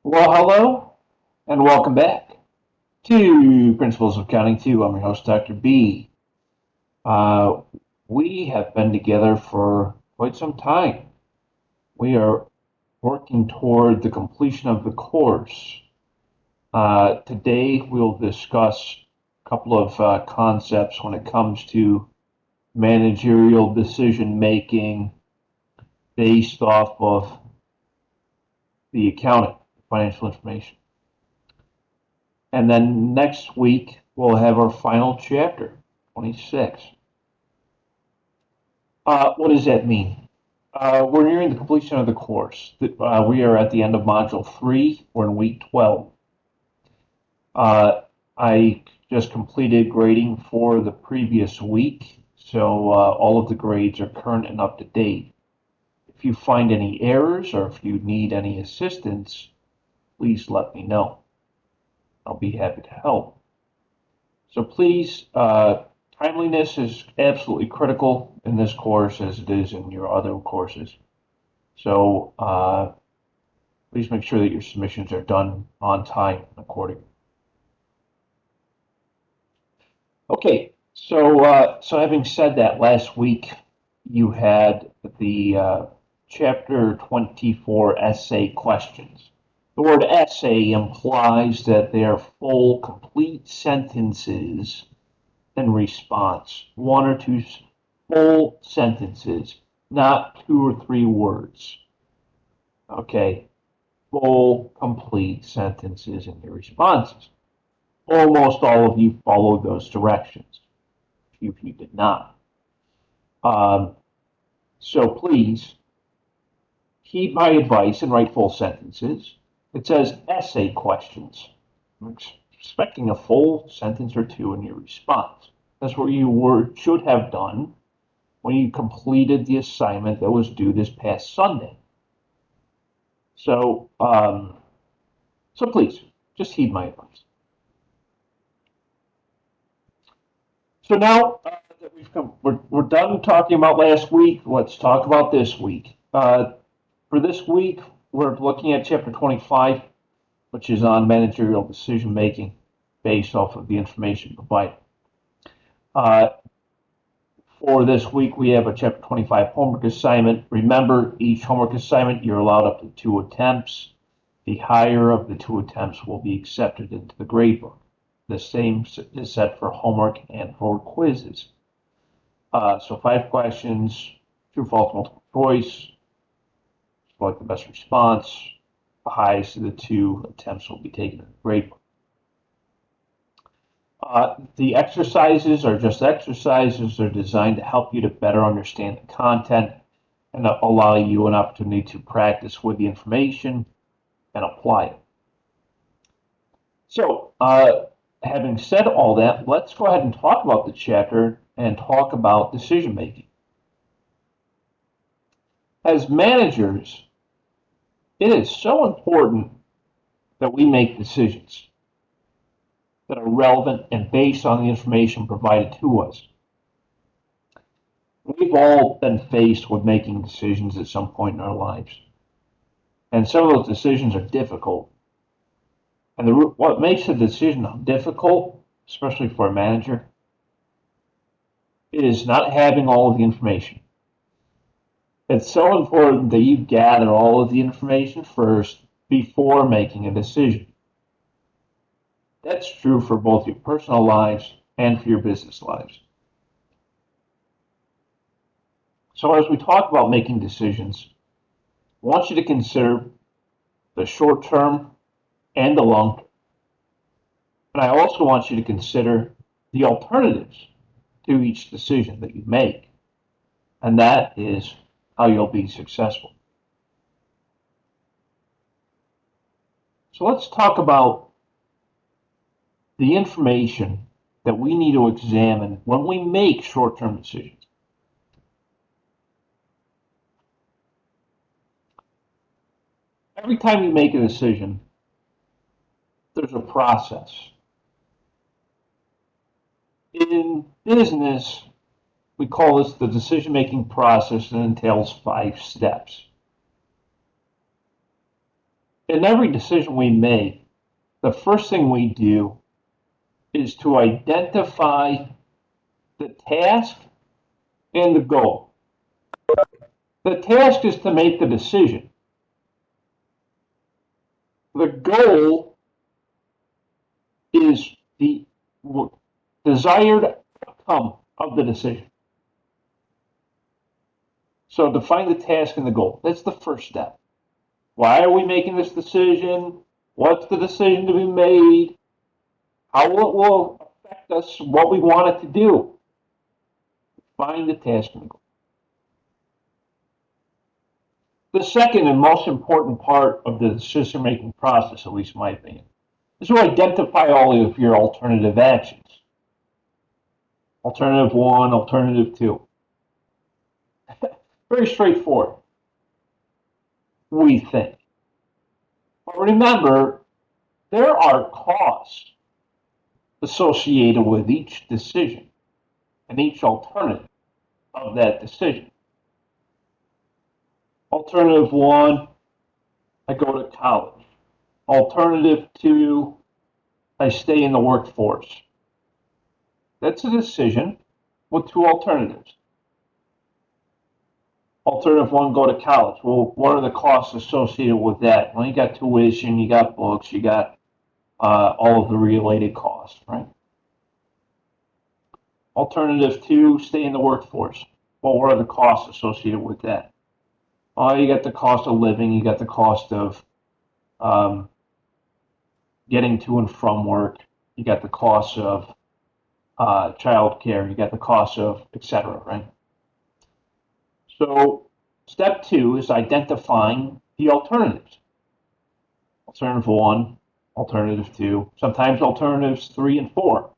Well, hello, and welcome back to Principles of Accounting 2. I'm your host, Dr. B. Uh, we have been together for quite some time. We are working toward the completion of the course. Today, we'll discuss a couple of concepts when it comes to managerial decision making based off of the accounting, financial information. And then next week, we'll have our final chapter, 26. What does that mean? We're nearing the completion of the course. We are at the end of Module 3. We're in week 12. I just completed grading for the previous week, so all of the grades are current and up to date. If you find any errors or if you need any assistance, please let me know. I'll be happy to help. So please, timeliness is absolutely critical in this course as it is in your other courses. So please make sure that your submissions are done on time and accordingly. Okay, so having said that, last week you had the chapter 24 essay questions. The word essay implies that they are full, complete sentences in response. One or two full sentences, not 2 or 3 words. Okay, full, complete sentences in your responses. Almost all of you followed those directions. A few of you did not. So please heed my advice and write full sentences. It says essay questions. I'm expecting a full sentence or two in your response. That's what you should have done when you completed the assignment that was due this past Sunday. So, so please, just heed my advice. So now that we're done talking about last week. Let's talk about this week. For this week, we're looking at chapter 25, which is on managerial decision making based off of the information provided. For this week, we have a chapter 25 homework assignment. Remember, each homework assignment, you're allowed up to 2 attempts. The higher of the 2 attempts will be accepted into the gradebook. The same is set for homework and for quizzes. So 5 questions, true, false, multiple choice. Select the best response. The highest of the 2 attempts will be taken in the gradebook. The exercises are just exercises. They're designed to help you to better understand the content and allow you an opportunity to practice with the information and apply it. So, having said all that, let's go ahead and talk about the chapter and talk about decision making. As managers, it is so important that we make decisions that are relevant and based on the information provided to us. We've all been faced with making decisions at some point in our lives. And some of those decisions are difficult. And what makes a decision difficult, especially for a manager, is not having all of the information. It's so important that you gather all of the information first before making a decision. That's true for both your personal lives and for your business lives. So as we talk about making decisions, I want you to consider the short term and the long term. And I also want you to consider the alternatives to each decision that you make. And that is how you'll be successful. So let's talk about the information that we need to examine when we make short-term decisions. Every time you make a decision, there's a process. In business, we call this the decision-making process and entails 5 steps. In every decision we make, the first thing we do is to identify the task and the goal. The task is to make the decision. The goal is the desired outcome of the decision. So define the task and the goal. That's the first step. Why are we making this decision? What's the decision to be made? How will it affect us? What we want it to do? Find the task and the goal. The second and most important part of the decision-making process, at least in my opinion, is to identify all of your alternative actions. Alternative one, alternative two. Very straightforward, we think. But remember, there are costs associated with each decision and each alternative of that decision. Alternative one, I go to college. Alternative two, I stay in the workforce. That's a decision with two alternatives. Alternative one, go to college. Well, what are the costs associated with that? Well, you got tuition, you got books, you got all of the related costs, right? Alternative two, stay in the workforce. Well, what are the costs associated with that? You got the cost of living, you got the cost of getting to and from work, you got the cost of child care, you got the cost of etc., right? So step two is identifying the alternatives. Alternative one, alternative two, sometimes alternatives three and four.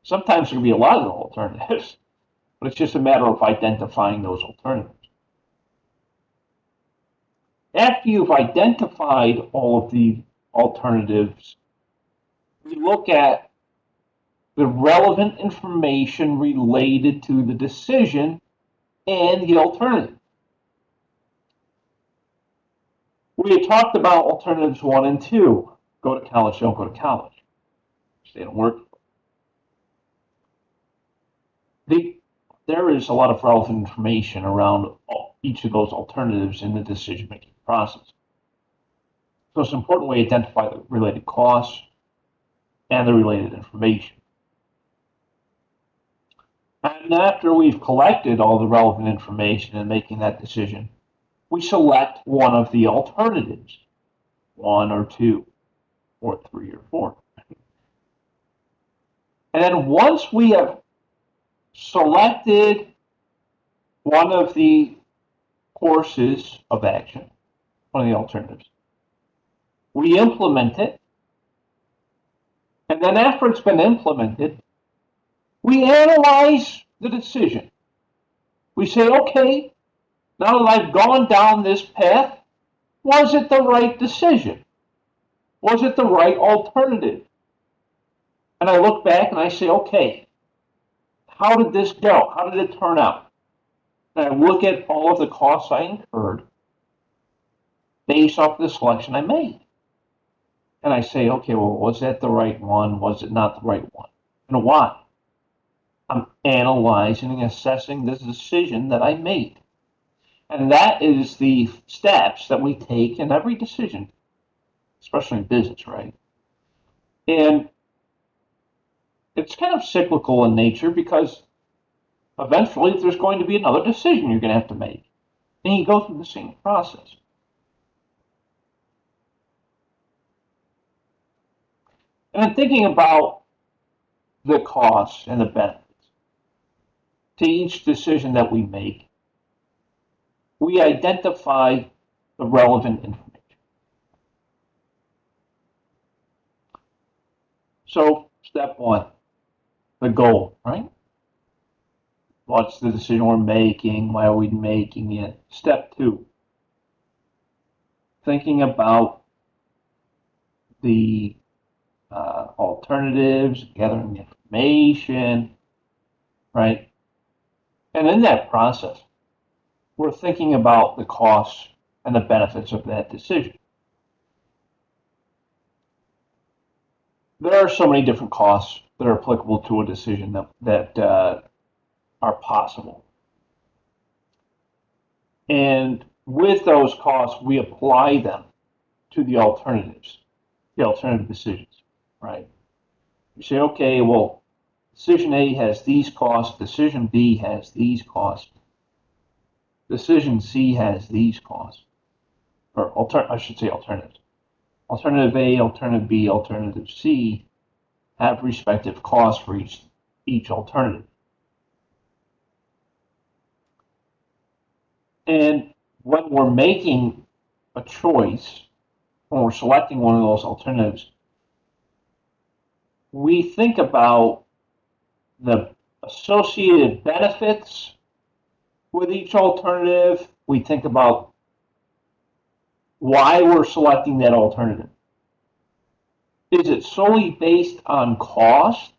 Sometimes there can be a lot of alternatives, but it's just a matter of identifying those alternatives. After you've identified all of the alternatives, we look at the relevant information related to the decision and the alternative. We had talked about alternatives one and two. Go to college, don't go to college. Stay at work. There is a lot of relevant information around each of those alternatives in the decision-making process. So it's important we identify the related costs and the related information. And after we've collected all the relevant information in making that decision, we select one of the alternatives, one or two, or three or four. And then once we have selected one of the courses of action, one of the alternatives, we implement it, and then after it's been implemented, we analyze the decision. We say, okay, now that I've gone down this path, was it the right decision? Was it the right alternative? And I look back and I say, okay, how did this go? How did it turn out? And I look at all of the costs I incurred based off the selection I made. And I say, okay, well, was that the right one? Was it not the right one? And why? I'm analyzing and assessing the decision that I made. And that is the steps that we take in every decision, especially in business, right? And it's kind of cyclical in nature because eventually there's going to be another decision you're going to have to make. And you go through the same process. And I'm thinking about the costs and the benefits to each decision that we make, we identify the relevant information. So, step one, the goal, right? What's the decision we're making? Why are we making it? Step two, thinking about the alternatives, gathering information, right? And in that process, we're thinking about the costs and the benefits of that decision. there are so many different costs that are applicable to a decision that are possible. And with those costs, we apply them to the alternatives, the alternative decisions, right? You say, okay, well, decision A has these costs, decision B has these costs, decision C has these costs, or I should say alternatives. Alternative A, alternative B, alternative C have respective costs for each alternative. And when we're making a choice, when we're selecting one of those alternatives, we think about the associated benefits with each alternative. We think about why we're selecting that alternative. Is it solely based on cost,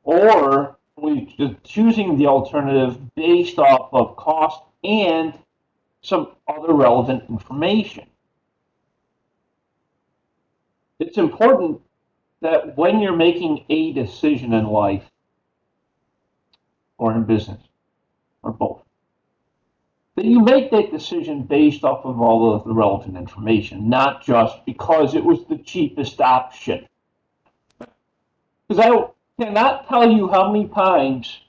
or are we choosing the alternative based off of cost and some other relevant information? It's important that when you're making a decision in life or in business or both, that you make that decision based off of all of the relevant information, not just because it was the cheapest option. Because I cannot tell you how many times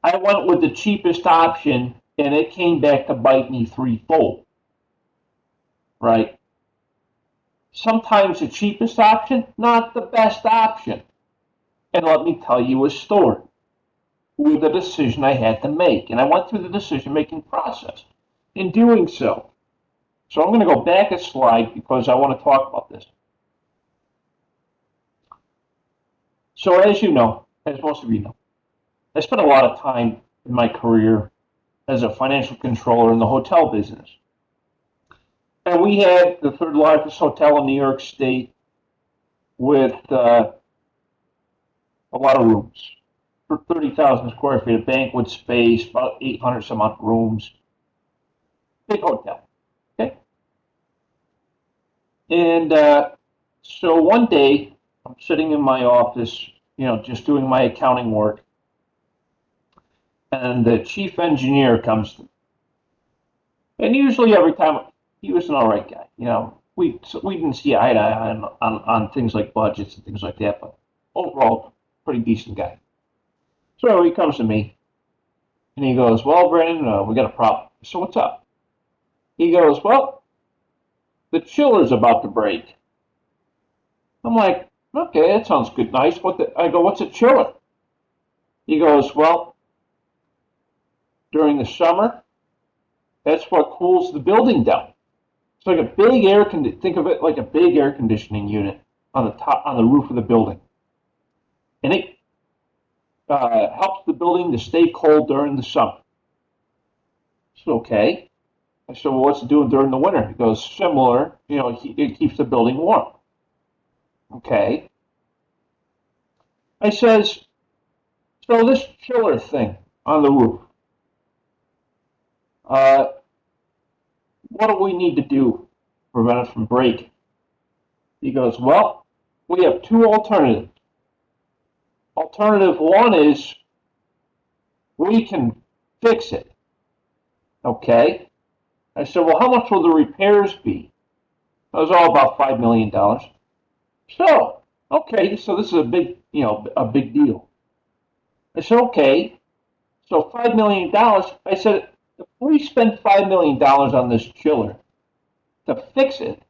I went with the cheapest option and it came back to bite me threefold, right? Sometimes the cheapest option, not the best option. And let me tell you a story with a decision I had to make. And I went through the decision-making process in doing so. So I'm going to go back a slide because I want to talk about this. So as you know, as most of you know, I spent a lot of time in my career as a financial controller in the hotel business. And we had the third largest hotel in New York State with a lot of rooms. For 30,000 square feet of banquet space, about 800 some odd rooms. Big hotel. Okay. And so one day, I'm sitting in my office, just doing my accounting work, and the chief engineer comes to me. And usually every time, he was an all right guy. We didn't see eye to eye on things like budgets and things like that, but overall, pretty decent guy. So he comes to me, and he goes, well, Brandon, we got a problem. So what's up? He goes, well, the chiller's about to break. I'm like, okay, that sounds good, nice. I go, what's a chiller? He goes, well, during the summer, that's what cools the building down. It's like a big think of it like a big air conditioning unit on the roof of the building. And it helps the building to stay cold during the summer. So, okay. I said, well, what's it doing during the winter? He goes, similar, it keeps the building warm. Okay. I says, so this chiller thing on the roof, what do we need to do to prevent it from breaking? He goes, well, we have two alternatives. Alternative one is we can fix it. Okay. I said, well, how much will the repairs be? It was all about $5 million. So, okay, so this is a big deal. I said, okay, so $5 million. I said, if we spend $5 million on this chiller to fix it,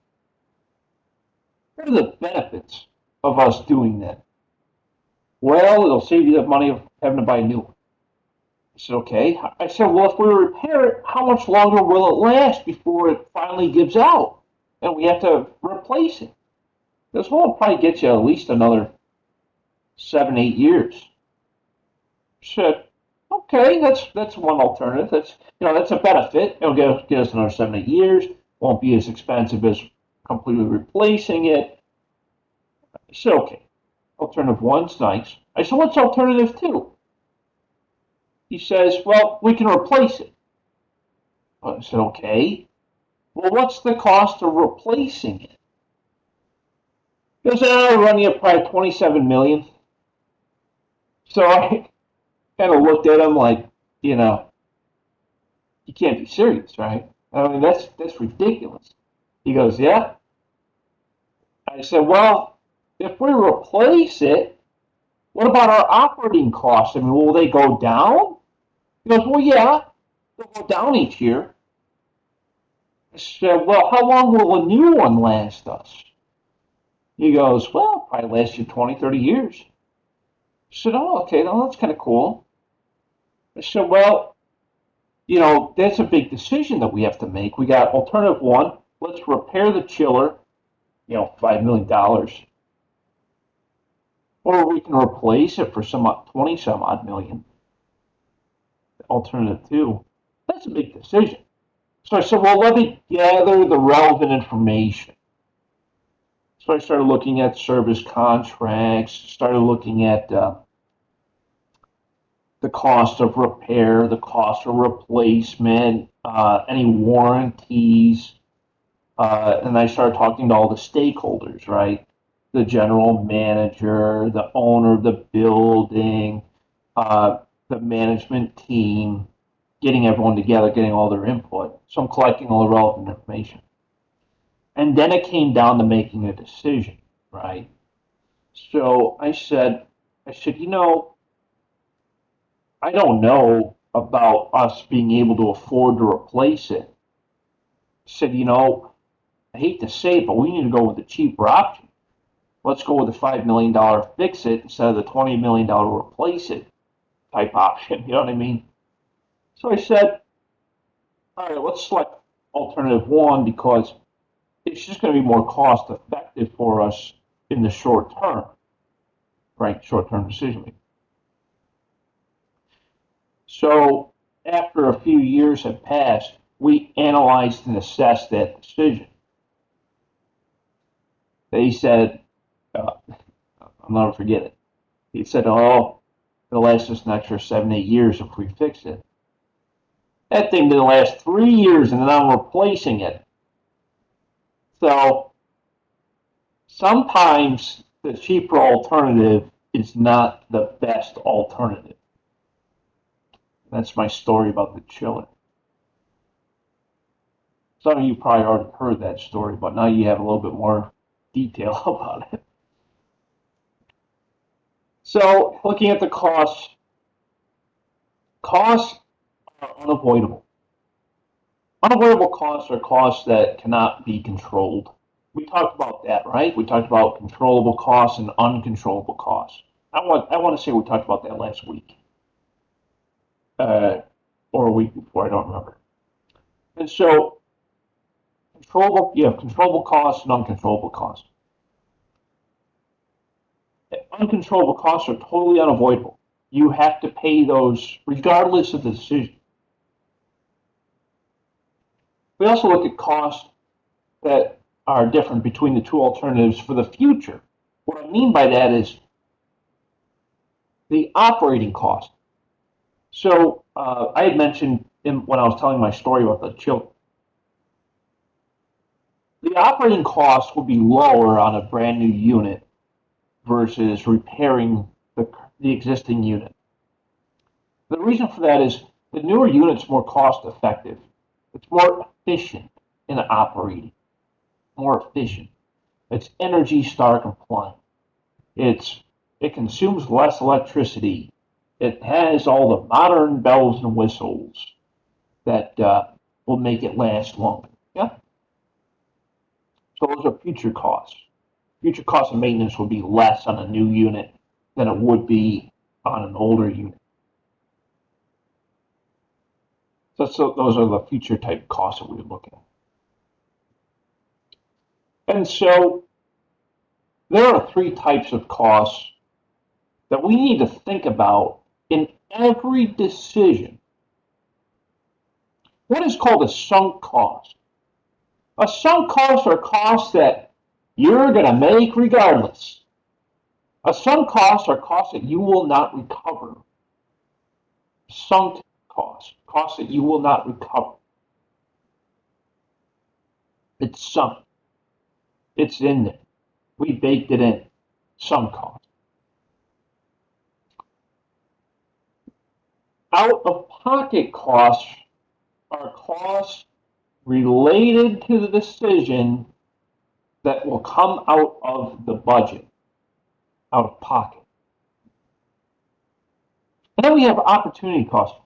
what are the benefits of us doing that? Well, it'll save you the money of having to buy a new one. I said, okay. I said, well, if we repair it, how much longer will it last before it finally gives out and we have to replace it? This will probably get you at least another 7, 8 years. I said, okay, that's one alternative. That's a benefit. It'll get us another 7, 8 years. Won't be as expensive as completely replacing it. I said, okay. Alternative one's nice. I said, what's alternative two? He says, well, we can replace it. I said, okay. Well, what's the cost of replacing it? He goes, "I run you probably 27 million." So I kind of looked at him like, you know, you can't be serious, right? I mean, that's ridiculous. He goes, "Yeah." I said, "Well, if we replace it, what about our operating costs? I mean, will they go down?" He goes, "Well, yeah, they'll go down each year." I said, "Well, how long will a new one last us?" He goes, "Well, probably last you 20, 30 years." I said, "Oh, okay, well, that's kind of cool." I said, "Well, that's a big decision that we have to make. We got alternative one. Let's repair the chiller, $5 million, or we can replace it for some 20 some odd million. Alternative two. That's a big decision." So I said, "Well, let me gather the relevant information." So I started looking at service contracts, started looking at the cost of repair, the cost of replacement, any warranties, and I started talking to all the stakeholders, right? The general manager, the owner of the building, uh, the management team, getting everyone together, getting all their input. So I'm collecting all the relevant information. And then it came down to making a decision, right? So I said, I don't know about us being able to afford to replace it. I said, I hate to say it, but we need to go with the cheaper option. Let's go with the $5 million fix it instead of the $20 million replace it type option. You know what I mean? So I said, all right, let's select alternative one because it's just going to be more cost effective for us in the short term, right? Short term decision making. So after a few years had passed, we analyzed and assessed that decision. They said, I'll never forget it. He said, "Oh, it'll last us an extra 7, 8 years if we fix it." That thing didn't last 3 years, and then I'm replacing it. So sometimes the cheaper alternative is not the best alternative. That's my story about the chiller. Some of you probably already heard that story, but now you have a little bit more detail about it. So looking at the costs, costs are unavoidable. Unavoidable costs are costs that cannot be controlled. We talked about that, right? We talked about controllable costs and uncontrollable costs. I want to say we talked about that last week, uh, or a week before. I don't remember. And so, you have controllable costs and uncontrollable costs. Uncontrollable costs are totally unavoidable. You have to pay those regardless of the decision. We also look at costs that are different between the two alternatives for the future. What I mean by that is the operating cost. So I had mentioned when I was telling my story about the children, the operating cost will be lower on a brand new unit versus repairing the existing unit. The reason for that is the newer unit's more cost effective. It's more efficient in operating, more efficient. It's Energy Star compliant. It consumes less electricity. It has all the modern bells and whistles that will make it last longer. Yeah. So those are future costs. Future costs of maintenance would be less on a new unit than it would be on an older unit. So those are the future type costs that we would look at. And so there are three types of costs that we need to think about in every decision. What is called a sunk cost? A sunk cost are costs that you're going to make regardless. A sunk cost are costs that you will not recover. Sunk costs that you will not recover. It's sunk. It's in there. we baked it in, some cost. Out-of-pocket costs are costs related to the decision that will come out of the budget, out of pocket. And then we have opportunity costs.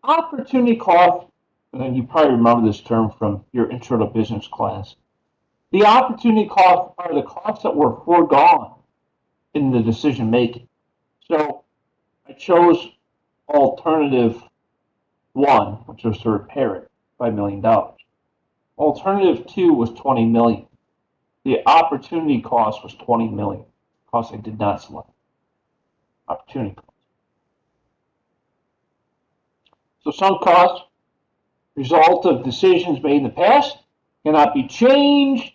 Opportunity costs, and you probably remember this term from your intro to business class. The opportunity costs are the costs that were foregone in the decision making. So I chose alternative one, which was to repair it, $5 million. Alternative two was 20 million. The opportunity cost was 20 million. Cost I did not select. Opportunity cost. So some costs, result of decisions made in the past, cannot be changed.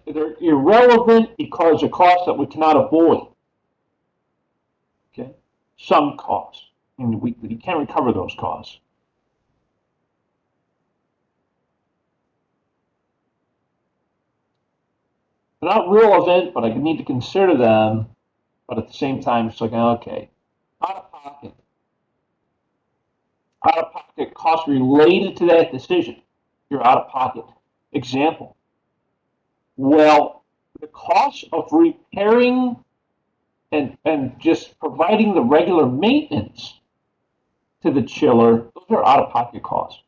They're irrelevant because they're costs that we cannot avoid. Okay, some costs, and we can't recover those costs. They're not relevant, but I need to consider them. But at the same time, it's like, okay, out of pocket. Out of pocket costs related to that decision. You're out of pocket. Example. Well, the cost of repairing and just providing the regular maintenance to the chiller, those are out of pocket costs.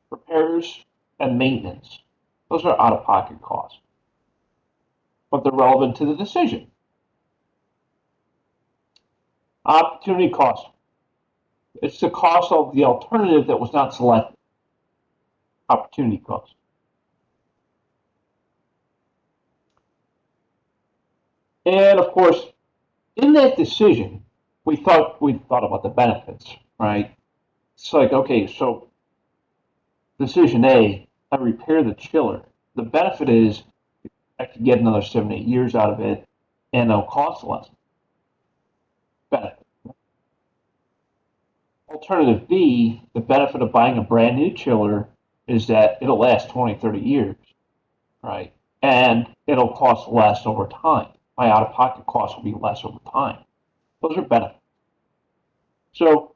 Repairs and maintenance, those are out of pocket costs. But they're relevant to the decision. Opportunity cost. It's the cost of the alternative that was not selected. Opportunity cost. And of course, in that decision, we thought about the benefits, right? It's like, okay, so decision A, I repair the chiller. The benefit is I could get another 7, 8 years out of it, and it'll cost less. Benefit. Alternative B, the benefit of buying a brand new chiller is that it'll last 20, 30 years, right? And it'll cost less over time. My out-of-pocket costs will be less over time. Those are benefits. So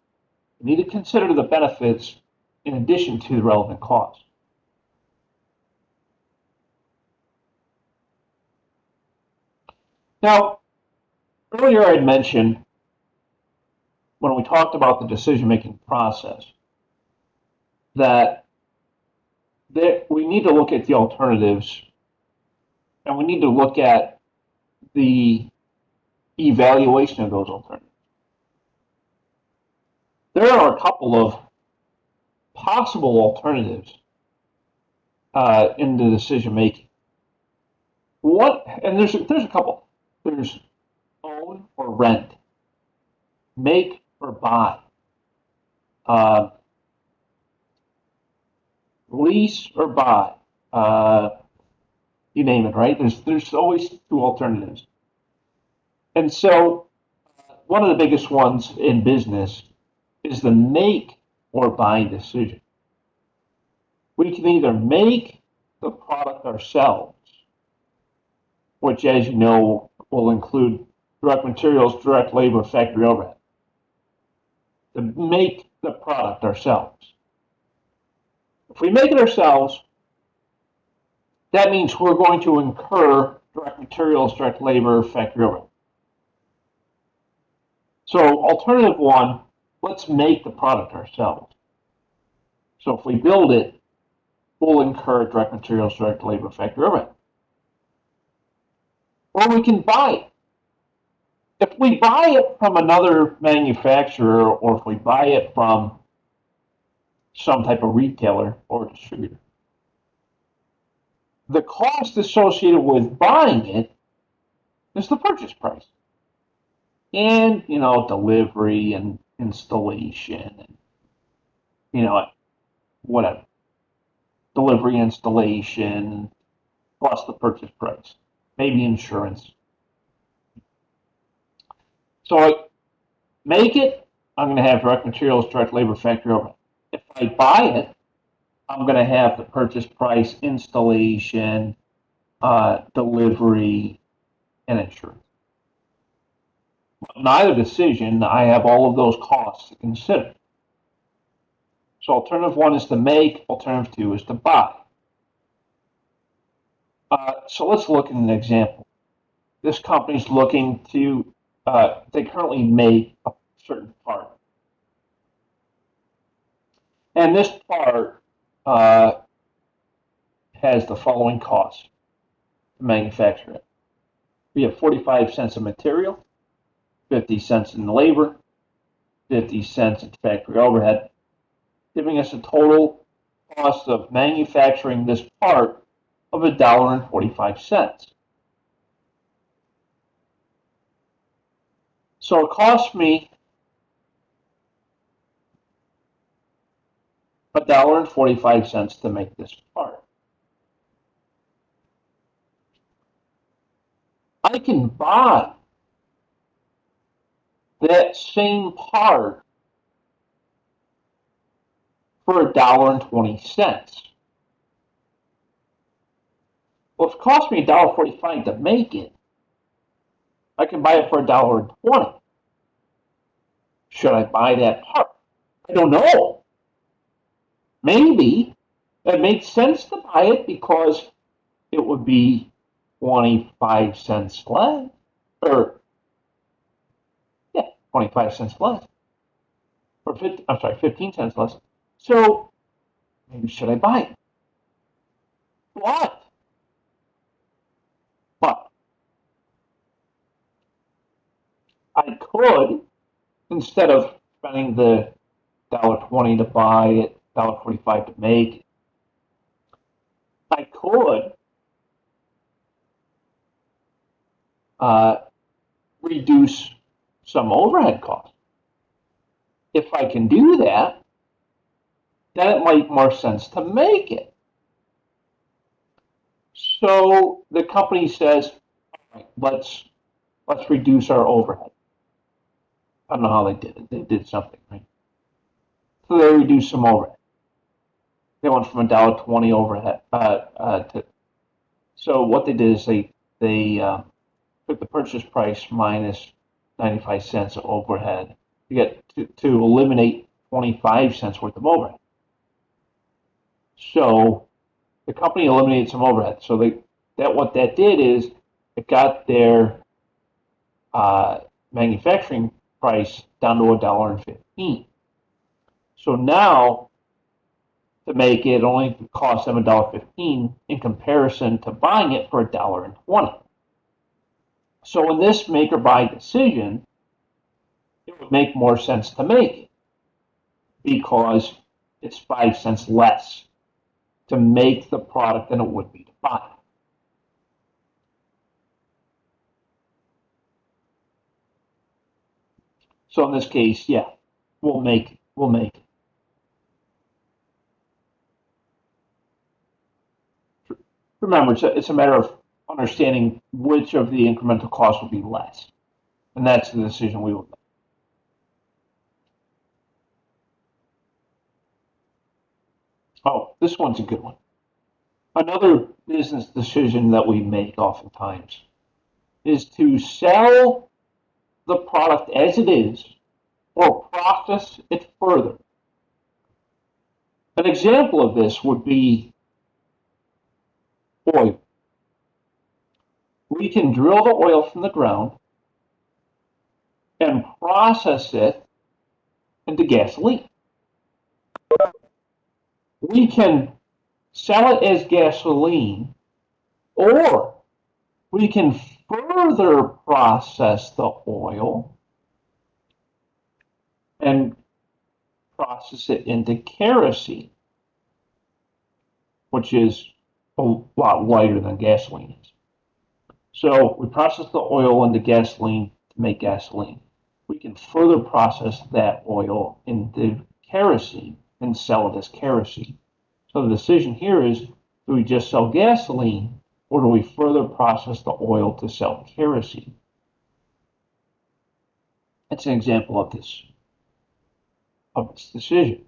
you need to consider the benefits in addition to the relevant costs. Now, earlier I had mentioned when we talked about the decision-making process that we need to look at the alternatives and we need to look at the evaluation of those alternatives. There are a couple of possible alternatives in the decision making. And there's a couple. There's own or rent, make or buy, lease or buy. You name it, right? There's always two alternatives. And so one of the biggest ones in business is the make or buy decision. We can either make the product ourselves, which, as you know, will include direct materials, direct labor, factory overhead, to make the product ourselves. If we make it ourselves, that means we're going to incur direct materials, direct labor, factory overhead. So alternative one, let's make the product ourselves. So if we build it, we'll incur direct materials, direct labor, factory overhead. Or we can buy it. If we buy it from another manufacturer or if we buy it from some type of retailer or distributor, the cost associated with buying it is the purchase price. And, delivery and installation and, whatever. Delivery, installation, plus the purchase price. Maybe insurance. So I make it, I'm going to have direct materials, direct labor, factory overhead. If I buy it, I'm going to have the purchase price, installation, delivery, and insurance. But neither decision, I have all of those costs to consider. So alternative one is to make, alternative two is to buy. So let's look at an example. This company's looking to, they currently make a certain part. And this part has the following costs to manufacture it. We have 45 cents of material, 50 cents in labor, 50 cents in factory overhead, giving us a total cost of manufacturing this part of $1.45. So it cost me $1.45 to make this part. I can buy that same part for $1.20. Well, if it cost me $1.45 to make it, I can buy it for $1.20. Should I buy that part? I don't know. Maybe it makes sense to buy it because it would be 25 cents less, or yeah, 25 cents less, or 50, I'm sorry, 15 cents less. So maybe should I buy it? What? But I could, instead of spending the $1.20 to buy it, $1.45 to make it, I could uh, reduce some overhead costs. If I can do that, then it might make more sense to make it. So the company says, all right, let's reduce our overhead. I don't know how they did it. They did something, right? So they reduced some overhead. They went from $1.20 overhead to. So what they did is they took the purchase price minus 95 cents of overhead to get to eliminate 25 cents worth of overhead. So the company eliminated some overhead. So what that did is it got their manufacturing price down to $1.15. So now to make it only cost them $1.15 in comparison to buying it for $1.20. So in this make or buy decision, it would make more sense to make it because it's 5 cents less to make the product than it would be to buy it. So in this case, yeah, we'll make it. Remember, it's a matter of understanding which of the incremental costs will be less. And that's the decision we will make. Oh, this one's a good one. Another business decision that we make oftentimes is to sell the product as it is or process it further. An example of this would be oil. We can drill the oil from the ground and process it into gasoline. We can sell it as gasoline, or we can further process the oil and process it into kerosene, which is a lot lighter than gasoline is. So we process the oil into gasoline to make gasoline. We can further process that oil into kerosene and sell it as kerosene. So the decision here is, do we just sell gasoline or do we further process the oil to sell kerosene? That's an example of this decision.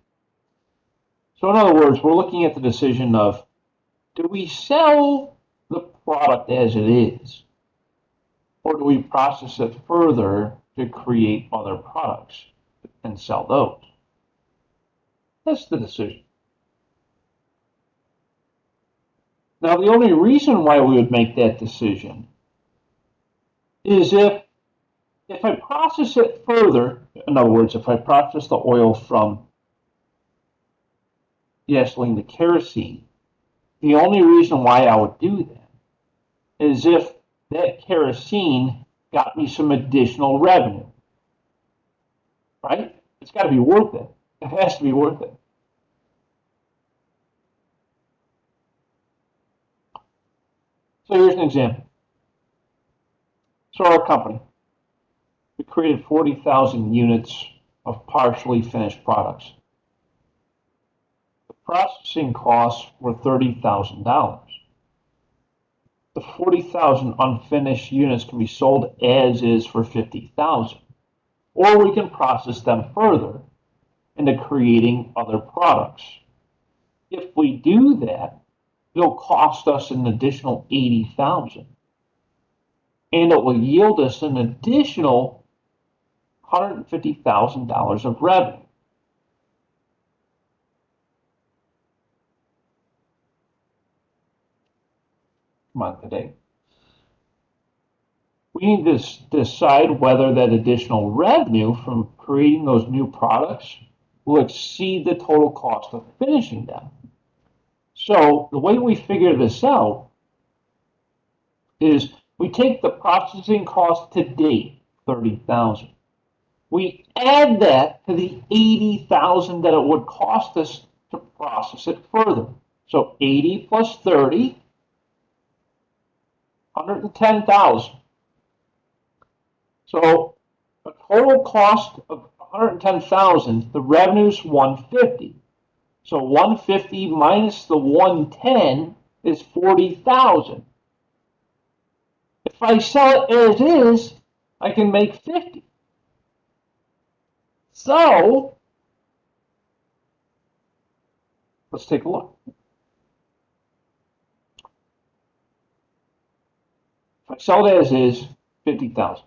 So in other words, we're looking at the decision of, do we sell the product as it is? or do we process it further to create other products and sell those? That's the decision. Now, the only reason why we would make that decision is if I process it further, in other words, if I process the oil from gasoline to kerosene, the only reason why I would do that is if that kerosene got me some additional revenue, right? It's got to be worth it. It has to be worth it. So here's an example. So our company, we created 40,000 units of partially finished products. The processing costs were $30,000. The 40,000 unfinished units can be sold as is for 50,000, or we can process them further into creating other products. If we do that, it'll cost us an additional 80,000, and it will yield us an additional $150,000 of revenue. Come on, today. We need to decide whether that additional revenue from creating those new products will exceed the total cost of finishing them. So the way we figure this out is we take the processing cost to date, 30,000. We add that to the 80,000 that it would cost us to process it further. So 80 plus 30, 110,000. So a total cost of 110,000, the revenue's 150. So 150 minus the 110 is 40,000. If I sell it as is, I can make 50. So let's take a look. If I sell it as is, 50,000.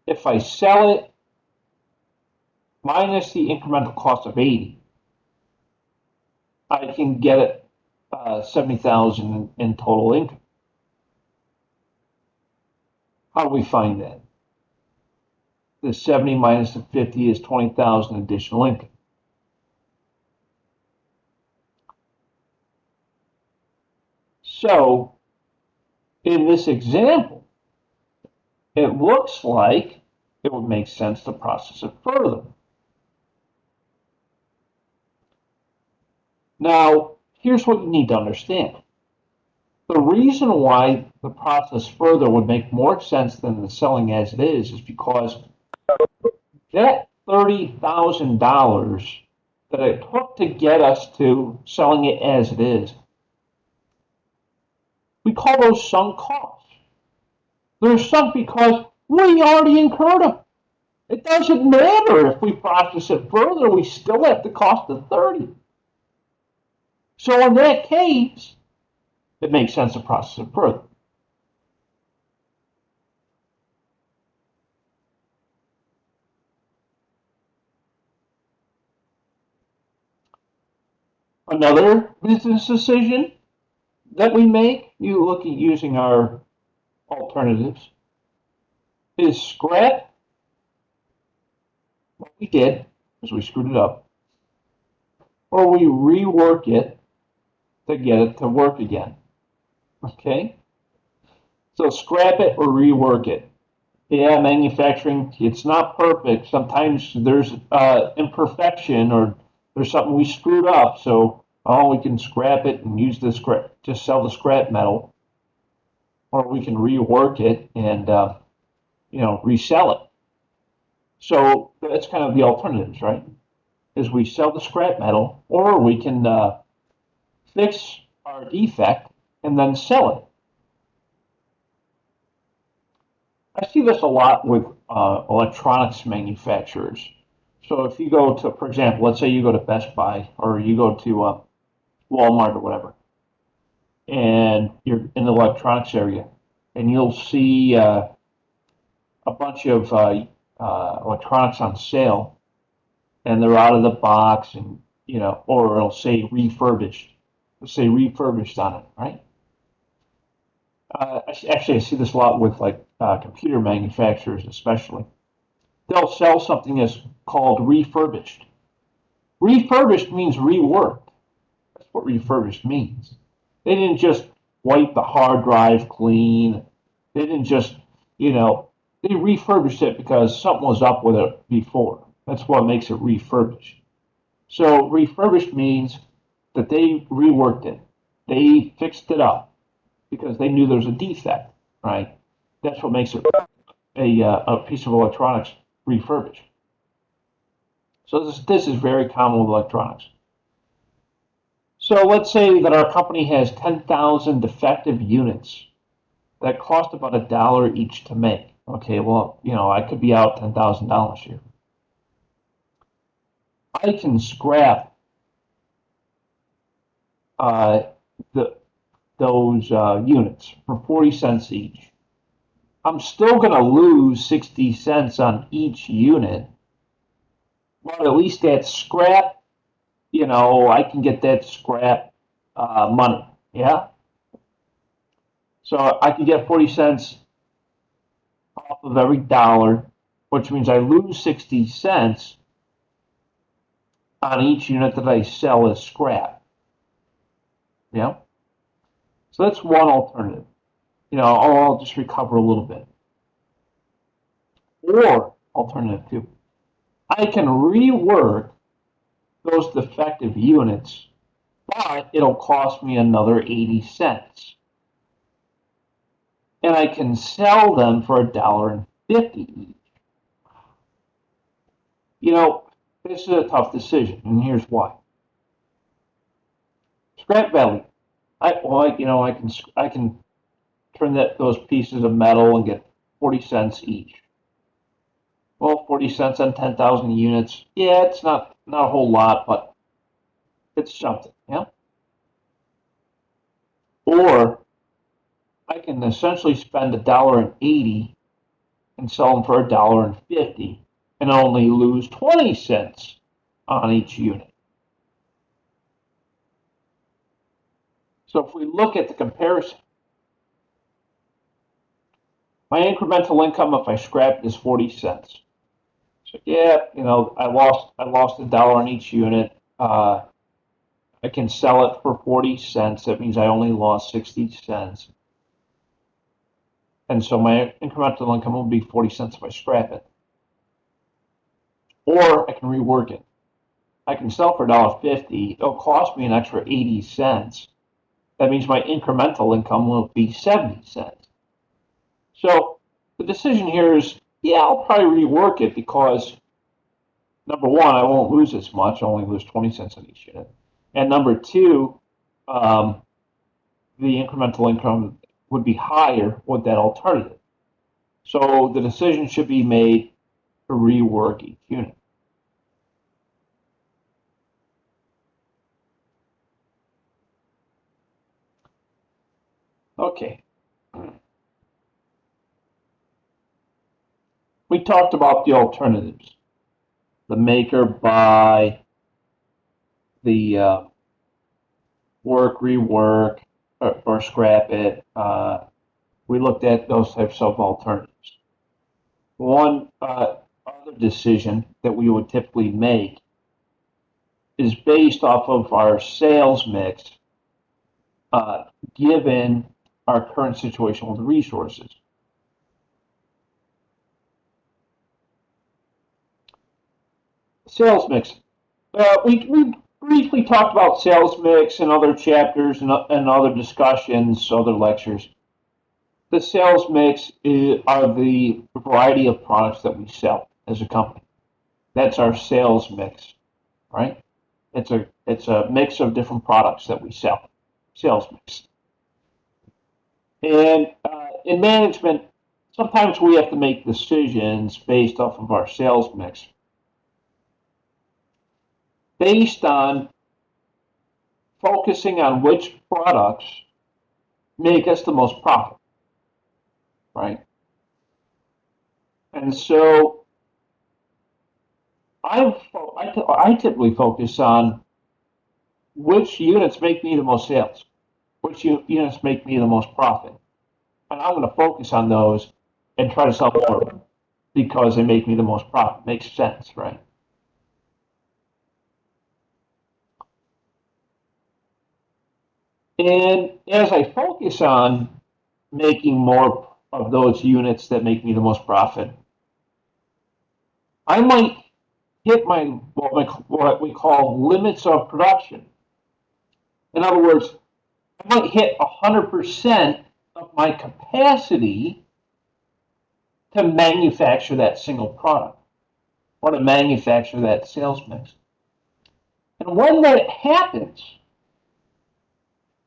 If I sell it minus the incremental cost of 80, I can get it 70,000 in total income. How do we find that? The 70 minus the 50 is 20,000 additional income. So in this example, it looks like it would make sense to process it further. Now, here's what you need to understand. The reason why the process further would make more sense than the selling as it is because that $30,000 that it took to get us to selling it as it is, we call those sunk costs. They're sunk because we already incurred them. It doesn't matter if we process it further, we still have the cost of 30. So in that case, it makes sense to process it further. Another business decision that we make, you look at using our alternatives, is scrap what we did because we screwed it up, or we rework it to get it to work again. Okay? So scrap it or rework it. Yeah, manufacturing, it's not perfect. Sometimes there's imperfection or there's something we screwed up. So, we can scrap it and use the scrap, just sell the scrap metal, or we can rework it and resell it. So that's kind of the alternatives, right? Is we sell the scrap metal, or we can fix our defect and then sell it. I see this a lot with electronics manufacturers. So if you go to, for example, let's say you go to Best Buy or you go to Walmart or whatever, and you're in the electronics area, and you'll see a bunch of electronics on sale, and they're out of the box, and or it'll say refurbished. It'll say refurbished on it, right? Actually, I see this a lot with like computer manufacturers, especially. They'll sell something as called refurbished. Refurbished means reworked. That's what refurbished means. They didn't just wipe the hard drive clean. They didn't just, you know, they refurbished it because something was up with it before. That's what makes it refurbished. So refurbished means that they reworked it. They fixed it up because they knew there was a defect, right? That's what makes it a piece of electronics refurbished. So this is very common with electronics. So let's say that our company has 10,000 defective units that cost about $1 each to make. Okay, well, I could be out $10,000 here. I can scrap uh, the, those units for 40 cents each. I'm still going to lose 60 cents on each unit, but at least that scrap, I can get that scrap money. Yeah. So I can get 40 cents off of every dollar, which means I lose 60 cents on each unit that I sell as scrap. Yeah. So that's one alternative. I'll just recover a little bit. Or alternative two, I can rework those defective units, but it'll cost me another 80 cents. And I can sell them for $1.50 each. This is a tough decision, and here's why. Scrap value. I can turn those pieces of metal and get 40 cents each. Well, 40 cents on 10,000 units. Yeah, it's not a whole lot, but it's something. Yeah. Or I can essentially spend $1.80 and sell them for $1.50 and only lose 20 cents on each unit. So if we look at the comparison, my incremental income if I scrap it is 40 cents. So yeah, I lost $1 on each unit. I can sell it for 40 cents. That means I only lost 60 cents. And so my incremental income will be 40 cents if I scrap it. Or I can rework it. I can sell for $1.50. It'll cost me an extra 80 cents. That means my incremental income will be 70 cents. So the decision here is, yeah, I'll probably rework it because number one, I won't lose as much. I'll only lose 20 cents on each unit. And number two, the incremental income would be higher with that alternative. So the decision should be made to rework each unit. Okay. We talked about the alternatives. The make or buy, the work, rework, or scrap it. We looked at those types of alternatives. One other decision that we would typically make is based off of our sales mix, given our current situation with resources. Sales mix. We briefly talked about sales mix in other chapters and other discussions, other lectures. The sales mix are the variety of products that we sell as a company. That's our sales mix, right? It's a mix of different products that we sell. Sales mix. And in management, sometimes we have to make decisions based off of our sales mix, based on focusing on which products make us the most profit. right? And so I typically focus on which units make me the most sales, which units make me the most profit. And I'm going to focus on those and try to sell more of them because they make me the most profit. Makes sense, right? And as I focus on making more of those units that make me the most profit, I might hit what we call limits of production. In other words, I might hit 100% of my capacity to manufacture that single product or to manufacture that sales mix. And when that happens,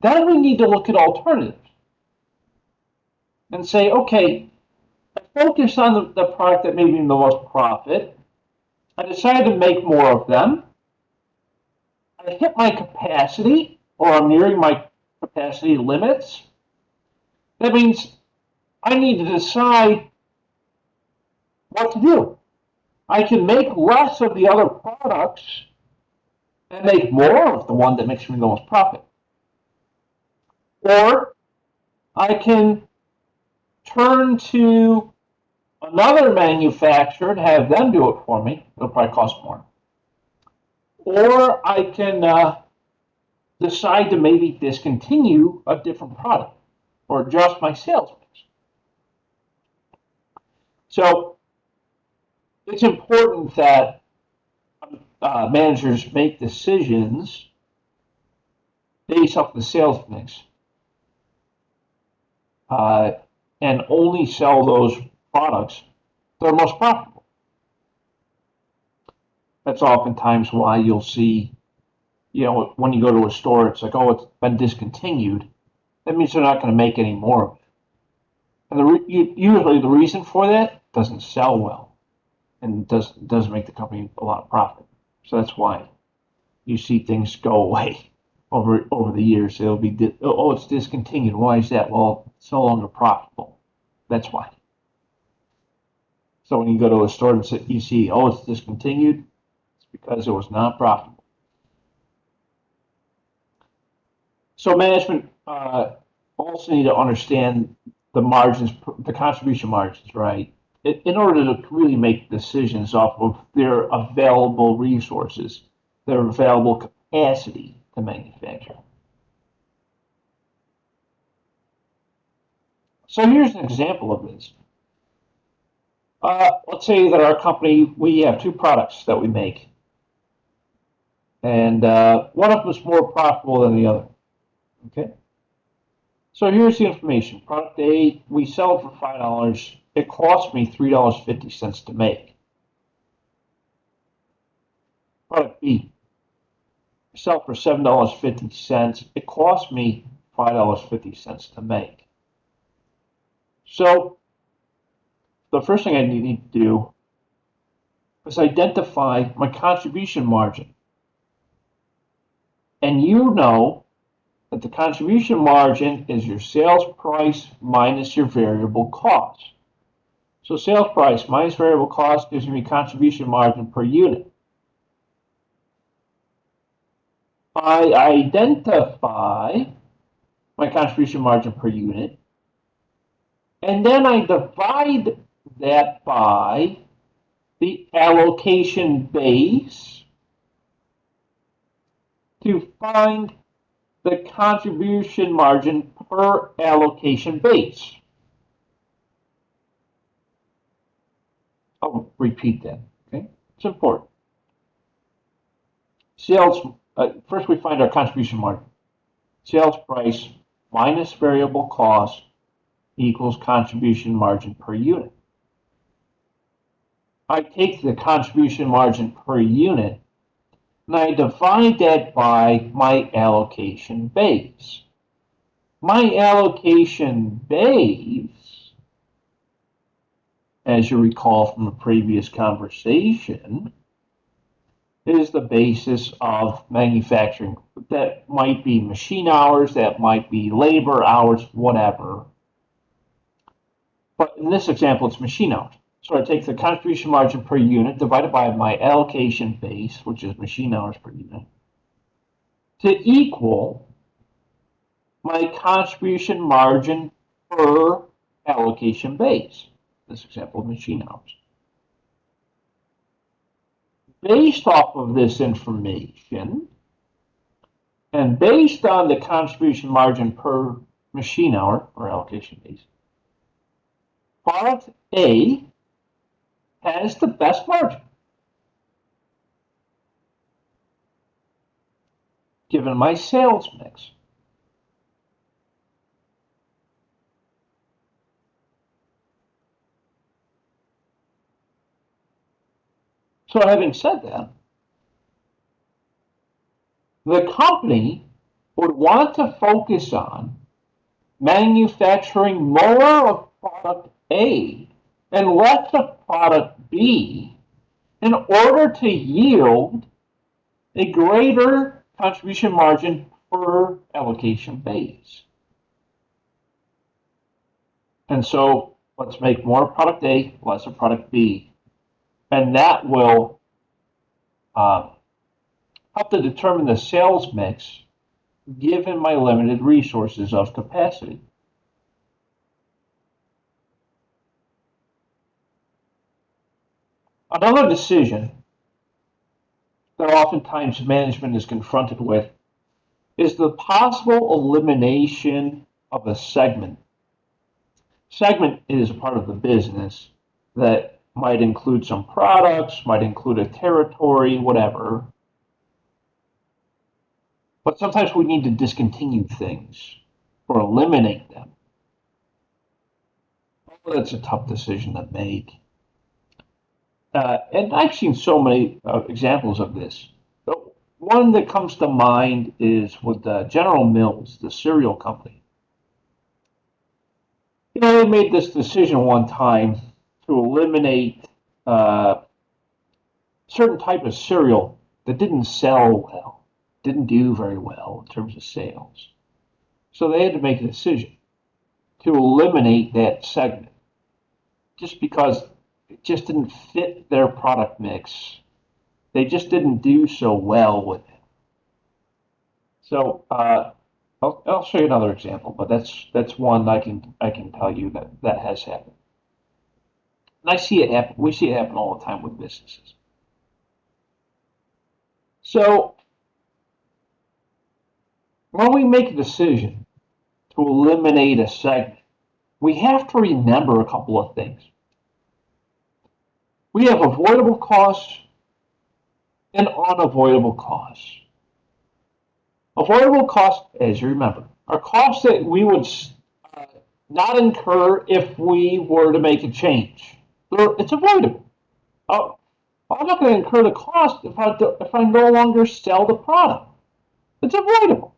then we need to look at alternatives and say, okay, I focus on the product that made me the most profit. I decided to make more of them. I hit my capacity, or I'm nearing my capacity limits. That means I need to decide what to do. I can make less of the other products and make more of the one that makes me the most profit. Or I can turn to another manufacturer and have them do it for me. It'll probably cost more. Or I can decide to maybe discontinue a different product or adjust my sales mix. So it's important that managers make decisions based off the sales mix uh, and only sell those products that are most profitable. That's oftentimes why you'll see, when you go to a store, it's like, oh, it's been discontinued. That means they're not going to make any more of it. And usually the reason for that doesn't sell well and doesn't make the company a lot of profit. So that's why you see things go away over the years. It'll be it's discontinued. Why is that? Well, it's no longer profitable. That's why. So when you go to a store and you see, oh, it's discontinued, it's because it was not profitable. So management also need to understand the margins, the contribution margins, right? In order to really make decisions off of their available resources, their available capacity to manufacture. So here's an example of this. Let's say that our company, we have two products that we make, and one of them is more profitable than the other. Okay. So here's the information. Product A, we sell it for $5. It costs me $3.50 to make. Product B, I sell it for $7.50. It costs me $5.50 to make. So the first thing I need to do is identify my contribution margin. And you know that the contribution margin is your sales price minus your variable cost. So sales price minus variable cost gives me contribution margin per unit. I identify my contribution margin per unit, and then I divide that by the allocation base to find the contribution margin per allocation base. I'll repeat that, okay? It's important. First we find our contribution margin. Sales price minus variable cost equals contribution margin per unit. I take the contribution margin per unit and I divide that by my allocation base. My allocation base, as you recall from a previous conversation, is the basis of manufacturing. That might be machine hours, that might be labor hours, whatever. But in this example, it's machine hours. So I take the contribution margin per unit divided by my allocation base, which is machine hours per unit, to equal my contribution margin per allocation base. This example, machine hours. Based off of this information, and based on the contribution margin per machine hour or allocation base, product A has the best margin, given my sales mix. So having said that, the company would want to focus on manufacturing more of product A and less of product B in order to yield a greater contribution margin per allocation base. And so let's make more product A, less of product B. And that will help to determine the sales mix given my limited resources of capacity. Another decision that oftentimes management is confronted with is the possible elimination of a segment. Segment is a part of the business that might include some products, might include a territory, whatever. But sometimes we need to discontinue things or eliminate them. Well, that's a tough decision to make. And I've seen so many examples of this. But one that comes to mind is with General Mills, the cereal company. They made this decision one time to eliminate certain type of cereal that didn't sell well, didn't do very well in terms of sales. So they had to make a decision to eliminate that segment just because it just didn't fit their product mix. They just didn't do so well with it. So I'll show you another example, but that's one I can tell you that has happened. And I see it happen. We see it happen all the time with businesses. So when we make a decision to eliminate a segment, we have to remember a couple of things. We have avoidable costs and unavoidable costs. Avoidable costs, as you remember, are costs that we would not incur if we were to make a change. It's avoidable. I'm not going to incur the cost if I no longer sell the product. It's avoidable.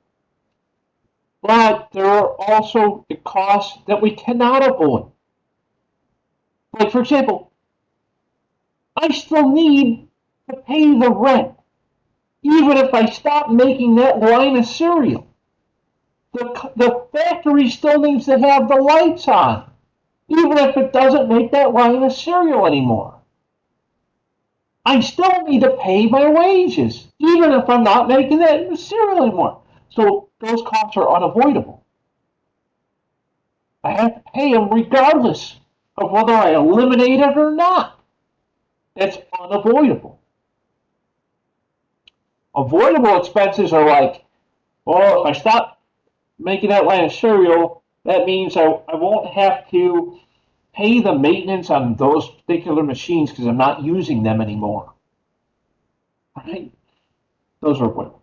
But there are also the costs that we cannot avoid. Like, for example, I still need to pay the rent, even if I stop making that line of cereal. The factory still needs to have the lights on, even if it doesn't make that line of cereal anymore. I still need to pay my wages, even if I'm not making that cereal anymore. So those costs are unavoidable. I have to pay them regardless of whether I eliminate it or not. That's unavoidable. Avoidable expenses are like, well, if I stop making that line of cereal, that means I won't have to pay the maintenance on those particular machines because I'm not using them anymore. Right? Those are avoidable.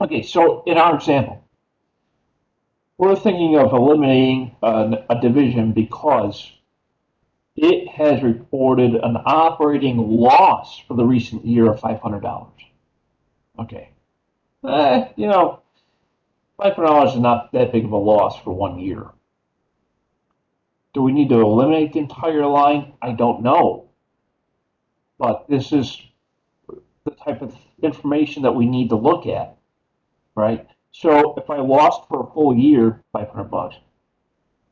Okay, so in our example, we're thinking of eliminating a division because it has reported an operating loss for the recent year of $500. Okay. $500 is not that big of a loss for 1 year. Do we need to eliminate the entire line? I don't know. But this is the type of information that we need to look at, right? So if I lost for a full year $500,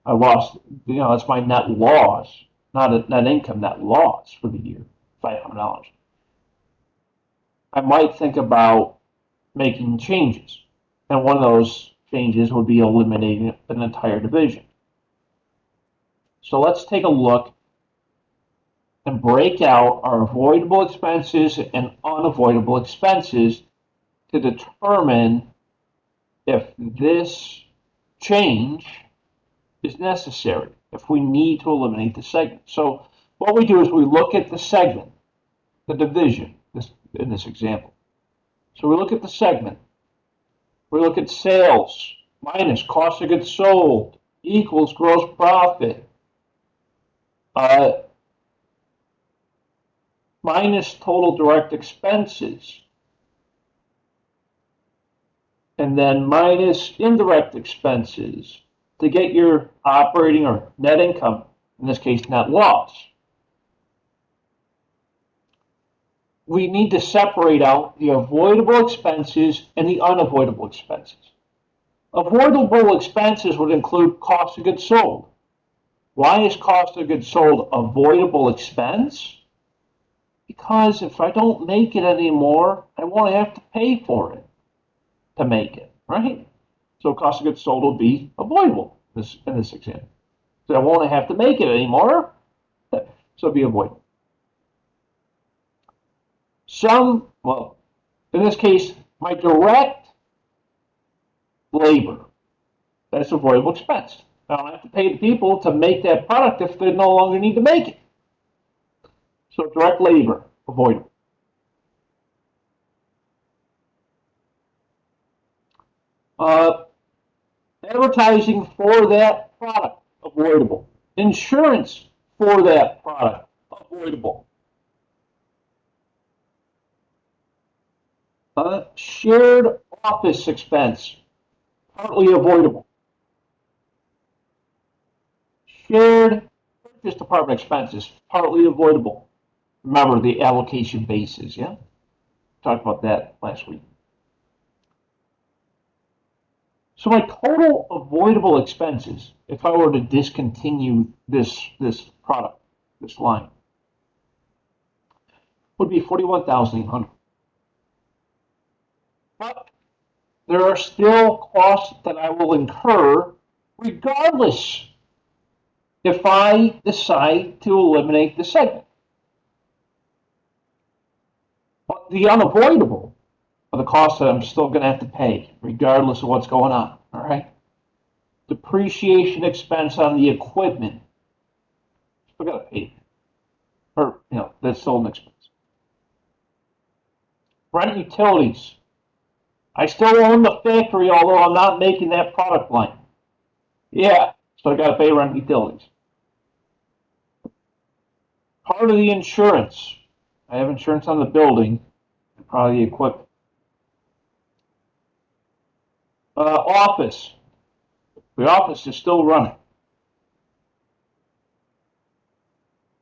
I lost, that's my net loss, not a net income, net loss for the year, $500. I might think about making changes. And one of those changes would be eliminating an entire division. So let's take a look and break out our avoidable expenses and unavoidable expenses to determine if this change is necessary, if we need to eliminate the segment. So what we do is we look at the segment, the division, in this example. So we look at the segment. We look at sales minus cost of goods sold equals gross profit minus total direct expenses, and then minus indirect expenses to get your operating or net income, in this case, net loss. We need to separate out the avoidable expenses and the unavoidable expenses. Avoidable expenses would include cost of goods sold. Why is cost of goods sold avoidable expense? Because if I don't make it anymore, I won't have to pay for it to make it, right? So cost of goods sold will be avoidable in this example. So I won't have to make it anymore, so it'll be avoidable. Well, in this case, my direct labor, that's avoidable expense. I don't have to pay the people to make that product if they no longer need to make it. So direct labor, avoidable. Advertising for that product, avoidable. Insurance for that product, avoidable. Shared office expense, partly avoidable. Shared purchase department expenses, partly avoidable. Remember the allocation basis, yeah? Talked about that last week. So my total avoidable expenses, if I were to discontinue this product, this line, would be $41,800. But there are still costs that I will incur regardless if I decide to eliminate the segment. But the unavoidable are the costs that I'm still going to have to pay regardless of what's going on, all right? Depreciation expense on the equipment, still got to pay. Or, that's still an expense. Rent utilities. I still own the factory, although I'm not making that product line. Yeah, so I got to pay rent utilities. Part of the insurance. I have insurance on the building and probably the equipment. Office. The office is still running.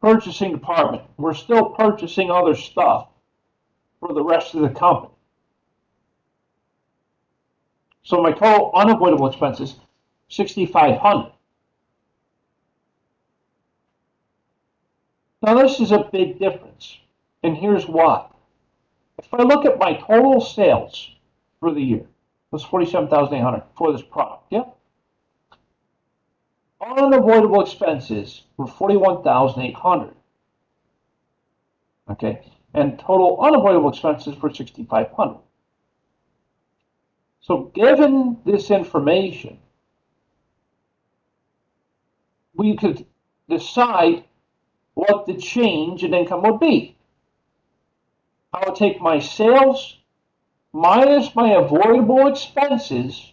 Purchasing department. We're still purchasing other stuff for the rest of the company. So my total unavoidable expenses, $6,500. Now this is a big difference, and here's why. If I look at my total sales for the year, that's $47,800 for this product, yeah? Unavoidable expenses were $41,800. Okay, and total unavoidable expenses were $6,500. So given this information, we could decide what the change in income would be. I would take my sales minus my avoidable expenses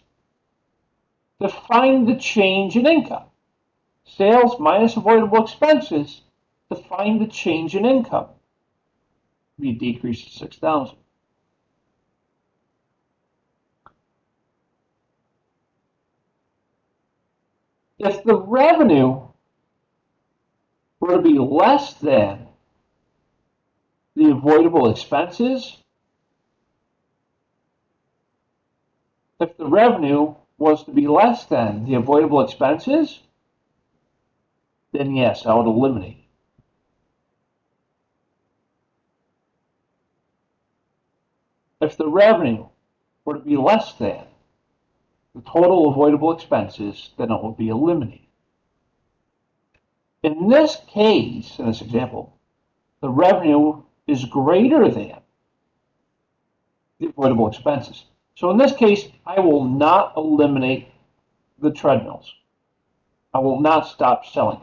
to find the change in income. Sales minus avoidable expenses to find the change in income. Be a decrease of $6,000. If the revenue were to be less than the avoidable expenses, If the revenue was to be less than the avoidable expenses, then yes, I would eliminate. If the revenue were to be less than the total avoidable expenses, then it would be eliminated. In this case, in this example, the revenue is greater than the avoidable expenses. So in this case, I will not eliminate the treadmills. I will not stop selling.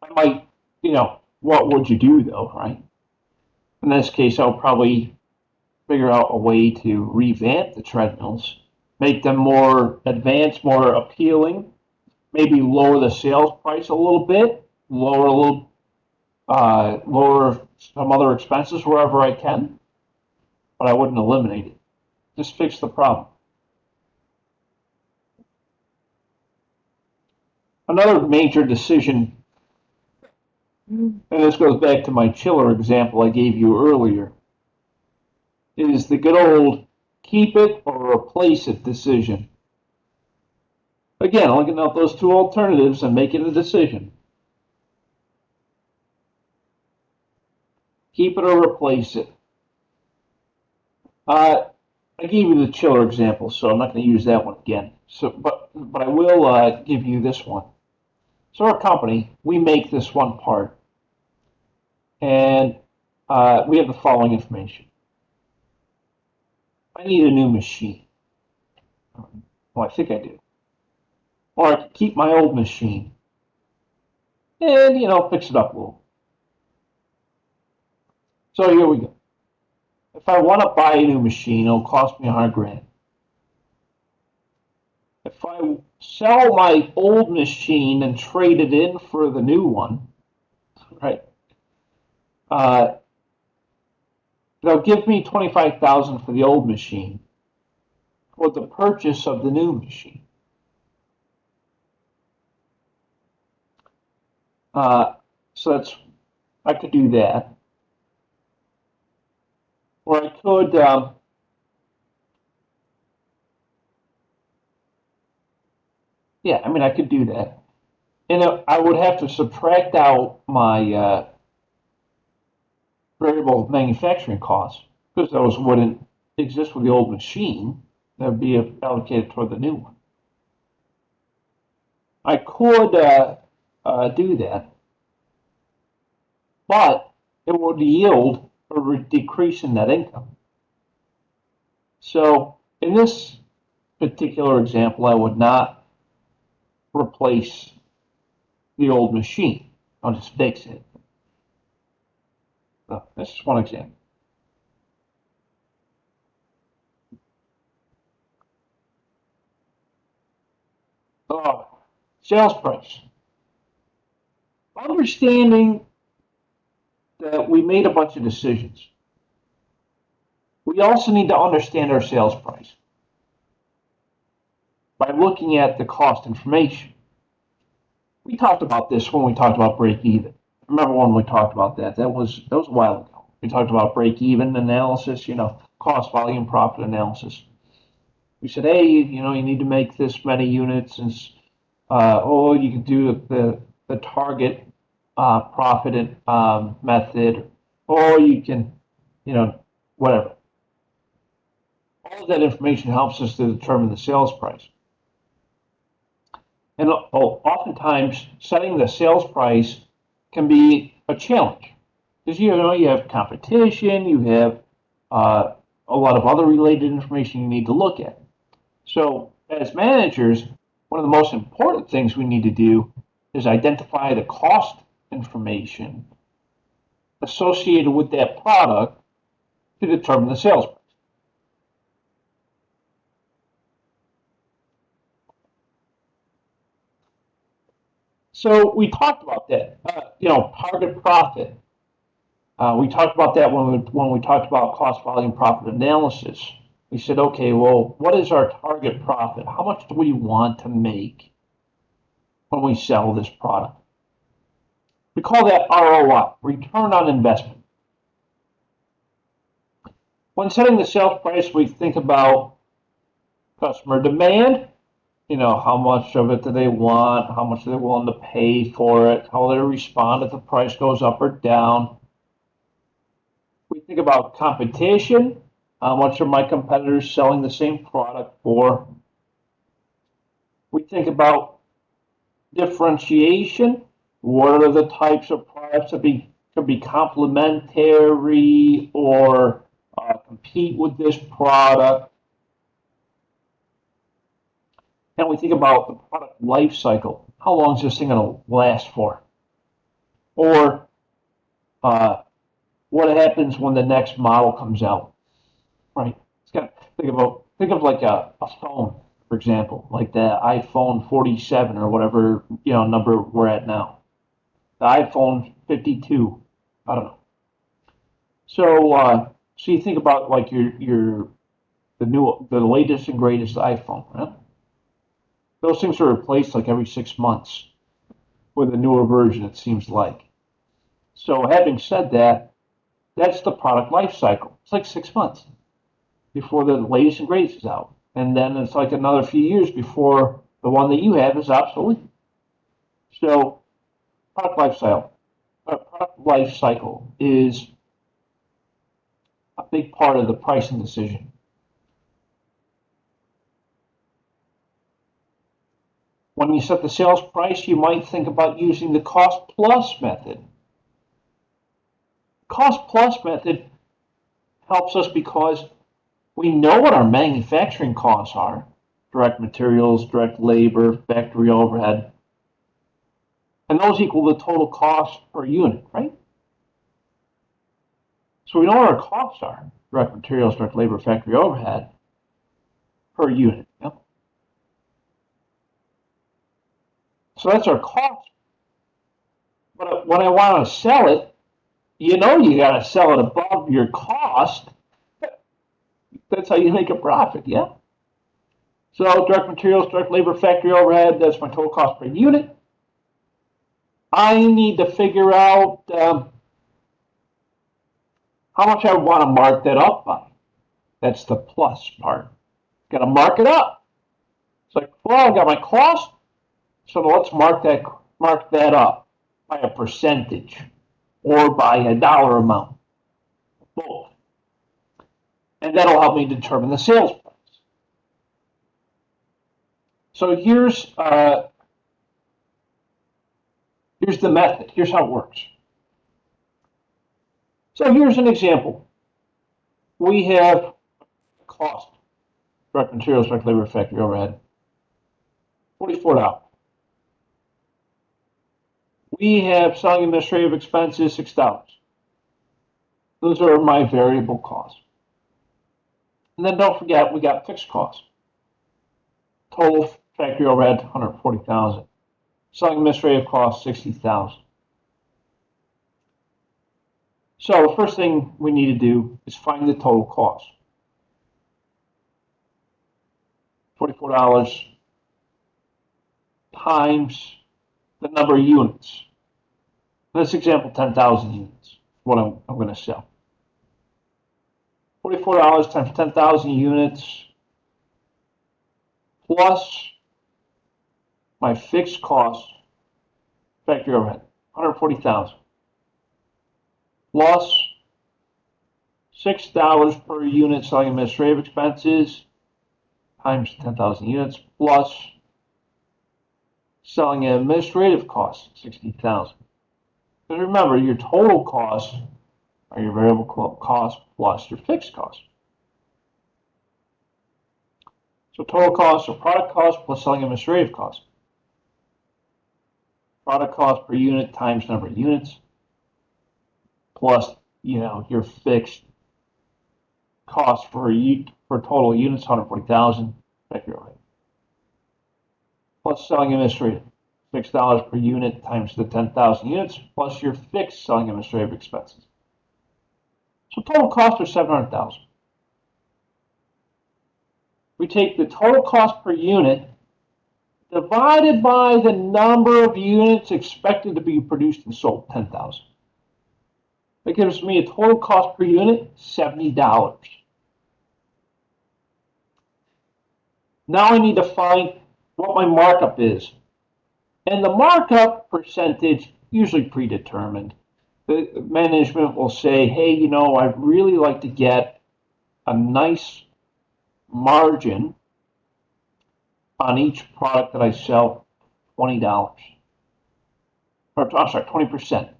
I might, what would you do though, right? In this case, I'll probably figure out a way to revamp the treadmills, make them more advanced, more appealing, maybe lower the sales price a little bit, lower some other expenses wherever I can, but I wouldn't eliminate it. Just fix the problem. Another major decision, and this goes back to my chiller example I gave you earlier, is the good old keep it or replace it decision. Again, looking at those two alternatives and making a decision. Keep it or replace it. I gave you the chiller example, so I'm not going to use that one again. But I will give you this one. So our company, we make this one part, and we have the following information. I need a new machine. Well, I think I do. Or I can keep my old machine and, fix it up a little. So here we go. If I want to buy a new machine, it'll cost me $100,000. If I sell my old machine and trade it in for the new one, right? They'll give me $25,000 for the old machine for the purchase of the new machine. So I could do that, or I could I could do that, and I would have to subtract out my variable manufacturing costs because those wouldn't exist with the old machine. That would be allocated toward the new one. I could do that, but it would yield a decrease in net income. So in this particular example, I would not replace the old machine. I'll just fix it. So that's just one example. Sales price. Understanding that we made a bunch of decisions. We also need to understand our sales price by looking at the cost information. We talked about this when we talked about break even. Remember when we talked about that? That was a while ago. We talked about break even analysis, cost volume profit analysis. We said, hey, you need to make this many units, and you can do the target profit method, or you can, whatever. All of that information helps us to determine the sales price. And oftentimes, setting the sales price can be a challenge because you have competition, you have a lot of other related information you need to look at. So, as managers, one of the most important things we need to do is identify the cost information associated with that product to determine the sales price. So we talked about that, target profit. We talked about that when we talked about cost volume profit analysis. We said, okay, well, what is our target profit? How much do we want to make when we sell this product? We call that ROI, return on investment. When setting the sales price, we think about customer demand. How much of it do they want? How much are they willing to pay for it? How will they respond if the price goes up or down? We think about competition. How much are my competitors selling the same product for? We think about differentiation. What are the types of products that could be complementary or compete with this product? And we think about the product life cycle. How long is this thing going to last for? Or what happens when the next model comes out, right? Think of like a phone, for example, like the iPhone 47 or whatever number we're at now. The iPhone 52, I don't know. So you think about like the latest and greatest iPhone, right? Those things are replaced like every 6 months with a newer version, it seems like. So having said that, that's the product life cycle. It's like 6 months before the latest and greatest is out. And then it's like another few years before the one that you have is obsolete. So product life cycle is a big part of the pricing decision. When you set the sales price, you might think about using the cost plus method. Cost plus method helps us because we know what our manufacturing costs are: direct materials, direct labor, factory overhead, and those equal the total cost per unit, right? So we know what our costs are: direct materials, direct labor, factory overhead per unit. Yep. So that's our cost. But when I want to sell it, you got to sell it above your cost. That's how you make a profit, yeah? So direct materials, direct labor, factory overhead, that's my total cost per unit. I need to figure out how much I want to mark that up by. That's the plus part. Got to mark it up. It's like, well, I got my cost, so let's mark that up by a percentage or by a dollar amount, both. And that'll help me determine the sales price. So here's the method. Here's how it works. So here's an example. We have cost, direct materials, direct labor, factory overhead, $44. We have selling administrative expenses, $6. Those are my variable costs. And then don't forget, we got fixed costs. Total factory overhead, $140,000. Selling administrative costs, $60,000. So the first thing we need to do is find the total cost. $44 times the number of units. In this example, 10,000 units, what I'm going to sell. $44 times 10,000 units plus my fixed cost, factory overhead, $140,000, plus $6 per unit selling administrative expenses times 10,000 units, plus selling administrative costs, $60,000. But remember, your total costs are your variable cost plus your fixed cost. So total costs are product cost plus selling administrative cost. Product cost per unit times number of units plus your fixed cost for total units, 140,000, factory overhead. Plus selling administrative, $6 per unit times the 10,000 units plus your fixed selling administrative expenses. So total costs are $700,000. We take the total cost per unit divided by the number of units expected to be produced and sold, 10,000. That gives me a total cost per unit, $70. Now I need to find what my markup is. And the markup percentage, usually predetermined. The management will say, hey, I'd really like to get a nice margin on each product that I sell, $20. Or, I'm sorry, 20%.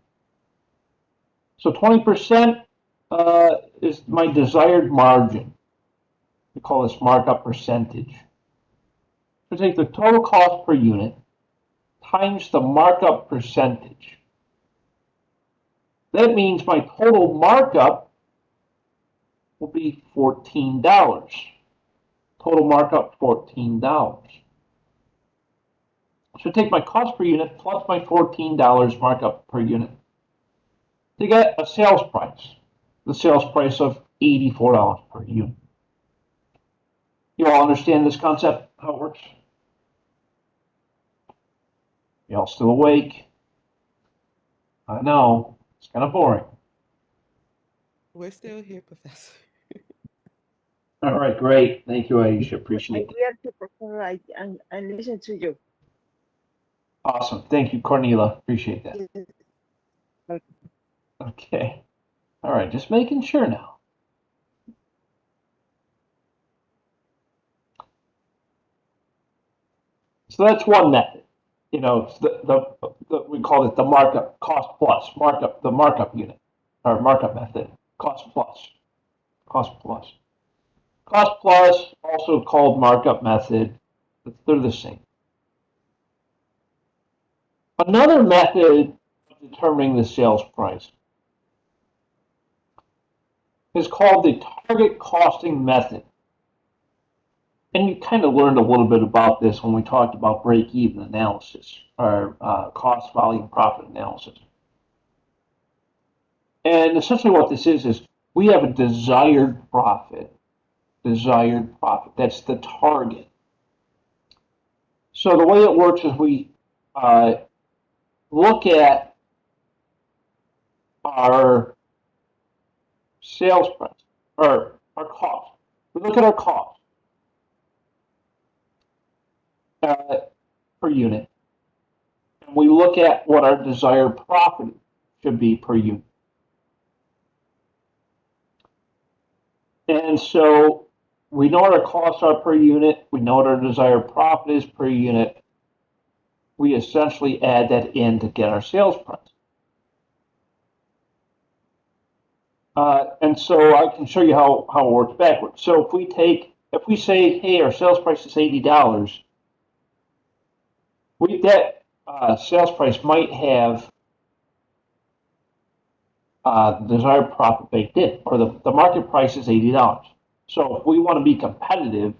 So 20% is my desired margin. We call this markup percentage. So take the total cost per unit times the markup percentage. That means my total markup will be $14. Total markup, $14. So take my cost per unit plus my $14 markup per unit to get a sales price. The sales price of $84 per unit. You all understand this concept, how it works? You all still awake? I know, it's kind of boring. We're still here, Professor. All right, great. Thank you, Aisha. Appreciate it. We are to Professor, I listen to you. Awesome. Thank you, Cornelia. Appreciate that. Yes. Okay. All right, just making sure now. So that's one method. We call it the markup cost plus markup, the markup unit or markup method, cost plus, cost plus. Cost plus, also called markup method, they're the same. Another method of determining the sales price is called the target costing method. And you kind of learned a little bit about this when we talked about break-even analysis or cost, volume, profit analysis. And essentially what this is we have a desired profit. Desired profit. That's the target. So the way it works is we look at our sales price or our cost. We look at our cost per unit, and we look at what our desired profit should be per unit. And so we know what our costs are per unit. We know what our desired profit is per unit. We essentially add that in to get our sales price. And so I can show you how it works backwards. So if we say, hey, our sales price is $80, that sales price might have the desired profit baked in, or the market price is $80. So if we want to be competitive,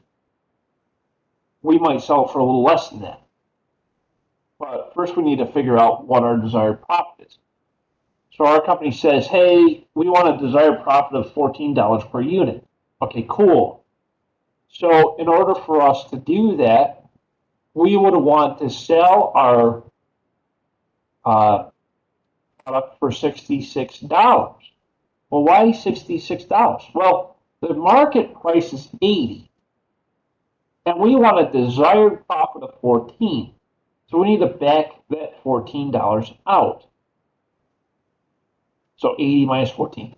we might sell for a little less than that. But first we need to figure out what our desired profit is. So our company says, hey, we want a desired profit of $14 per unit. Okay, cool. So in order for us to do that, we would want to sell our product for $66. Well, why $66? Well, the market price is $80, and we want a desired profit of $14. So we need to back that $14 out. So 80 minus 14.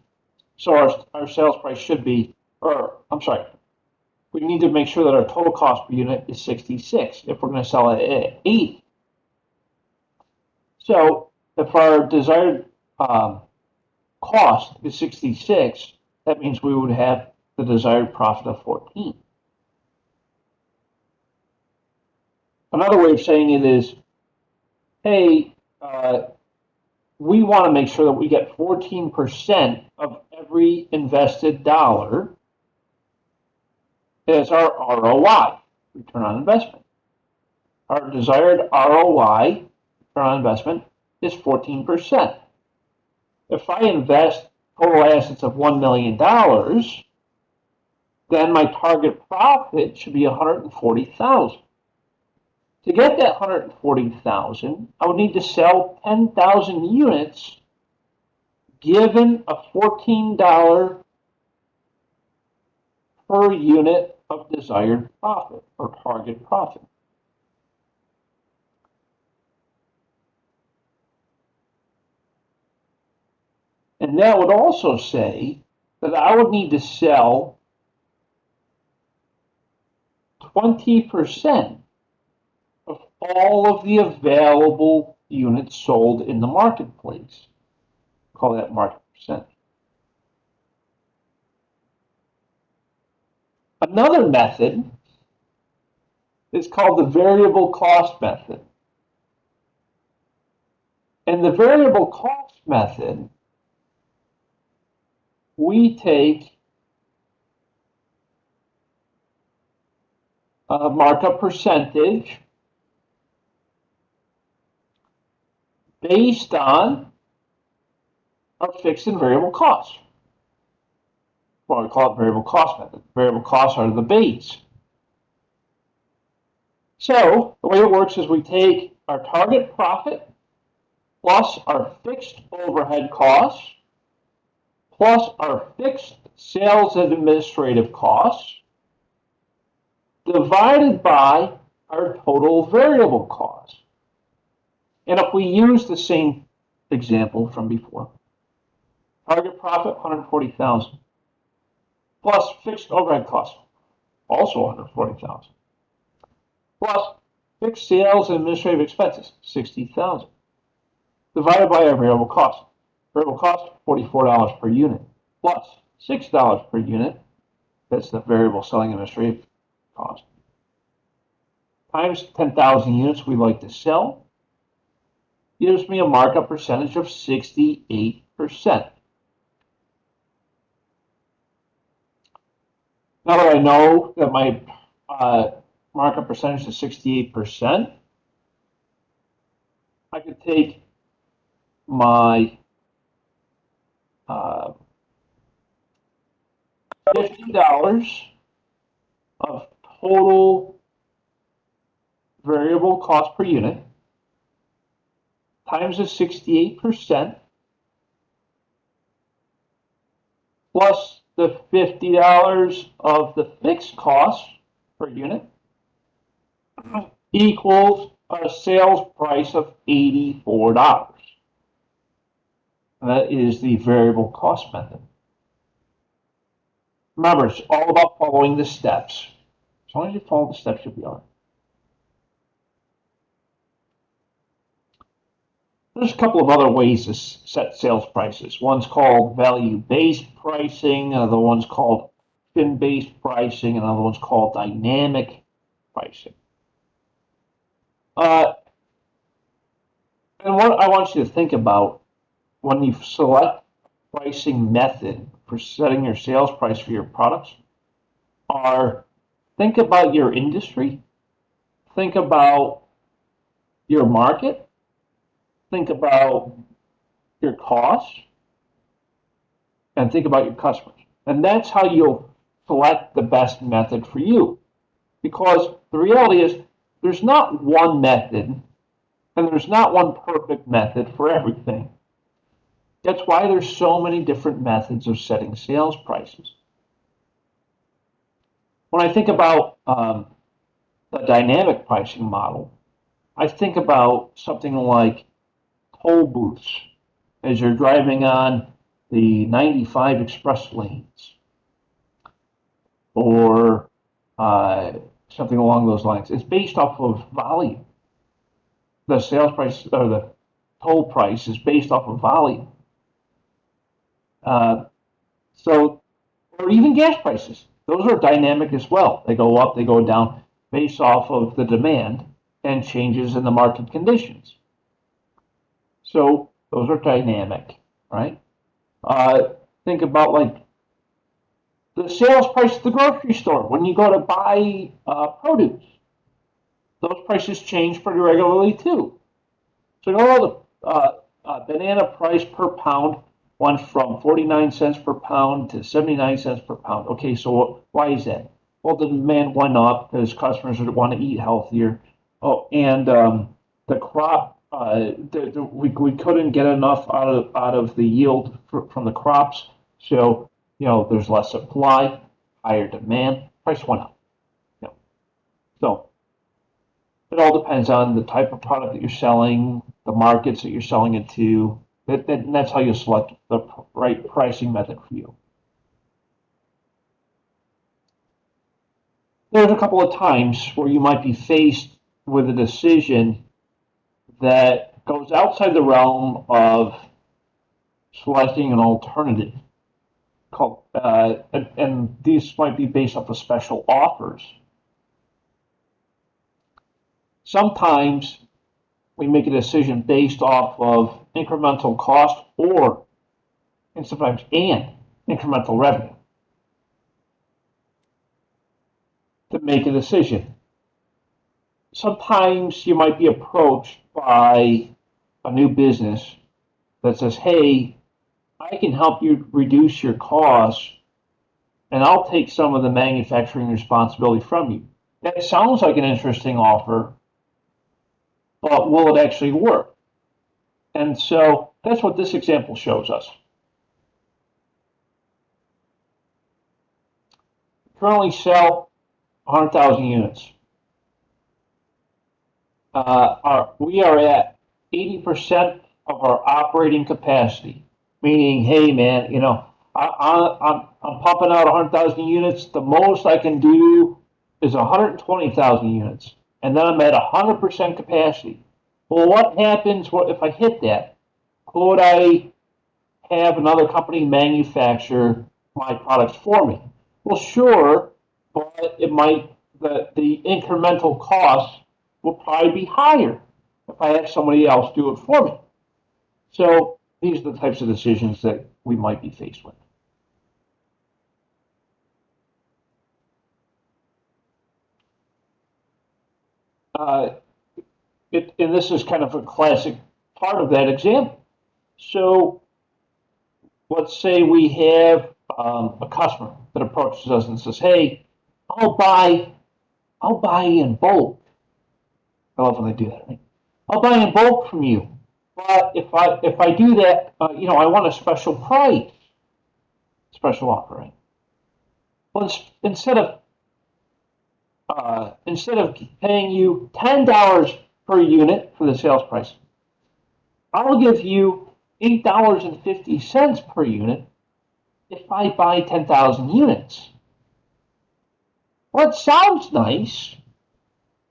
So our sales price should be, we need to make sure that our total cost per unit is 66 if we're going to sell it at 80. So if our desired cost is 66, that means we would have the desired profit of 14. Another way of saying it is, hey, we want to make sure that we get 14% of every invested dollar as our ROI, return on investment. Our desired ROI, return on investment, is 14%. If I invest total assets of $1 million, then my target profit should be $140,000. To get that $140,000, I would need to sell 10,000 units given a $14 per unit of desired profit or target profit. And that would also say that I would need to sell 20% of all of the available units sold in the marketplace. Call that market percentage. Another method is called the variable cost method. And the variable cost method, we take a markup percentage based on our fixed and variable costs. Well, we call it variable cost method. Variable costs are the base. So the way it works is we take our target profit plus our fixed overhead costs plus our fixed sales and administrative costs divided by our total variable costs. And if we use the same example from before, target profit 140,000 plus fixed overhead costs, also 140,000, plus fixed sales and administrative expenses, 60,000, divided by our variable cost. Variable cost, $44 per unit, plus $6 per unit, that's the variable selling administrative cost, times 10,000 units we like to sell, gives me a markup percentage of 68%. Now that I know that my markup percentage is 68%, I could take my $50 of total variable cost per unit times the 68% plus the $50 of the fixed cost per unit equals a sales price of $84. And that is the variable cost method. Remember, it's all about following the steps. As long as you follow the steps, you'll be all right. There's a couple of other ways to set sales prices. One's called value-based pricing, another one's called option-based pricing, another one's called dynamic pricing. And what I want you to think about when you select pricing method for setting your sales price for your products are think about your industry, think about your market, think about your costs, and think about your customers. And that's how you'll select the best method for you. Because the reality is there's not one method and there's not one perfect method for everything. That's why there's so many different methods of setting sales prices. When I think about the dynamic pricing model, I think about something like toll booths as you're driving on the 95 express lanes or something along those lines. It's based off of volume. The sales price or the toll price is based off of volume. Or even gas prices. Those are dynamic as well. They go up, they go down based off of the demand and changes in the market conditions. So those are dynamic, right? Think about like the sales price at the grocery store when you go to buy produce. Those prices change pretty regularly too. So you know the banana price per pound went from 49 cents per pound to 79 cents per pound. Okay, so why is that? Well, the demand went up because customers want to eat healthier. Oh, and the crop, we couldn't get enough out of the yield from the crops. So, you know, there's less supply, higher demand, price went up. So it all depends on the type of product that you're selling, the markets that you're selling it to. That's how you select the right pricing method for you. There's a couple of times where you might be faced with a decision that goes outside the realm of selecting an alternative. And these might be based off of special offers. Sometimes we make a decision based off of incremental cost and sometimes incremental revenue to make a decision. Sometimes you might be approached by a new business that says, hey, I can help you reduce your costs and I'll take some of the manufacturing responsibility from you. That sounds like an interesting offer, but will it actually work? And so that's what this example shows us. Currently sell 100,000 units. We are at 80% of our operating capacity, meaning, hey man, I'm pumping out 100,000 units. The most I can do is 120,000 units, and then I'm at 100% capacity. Well, what happens if I hit that? Could I have another company manufacture my products for me? Well, sure, but the incremental costs will probably be higher if I have somebody else do it for me. So these are the types of decisions that we might be faced with. And this is kind of a classic part of that example. So let's say we have a customer that approaches us and says, "Hey, I'll buy in bulk." I love when they do that. Right? I'll buy in bulk from you, but if I do that, I want a special price, special offer. Right? Well, instead of paying you $10 per unit for the sales price, I'll give you $8.50 per unit if I buy 10,000 units. Well, it sounds nice.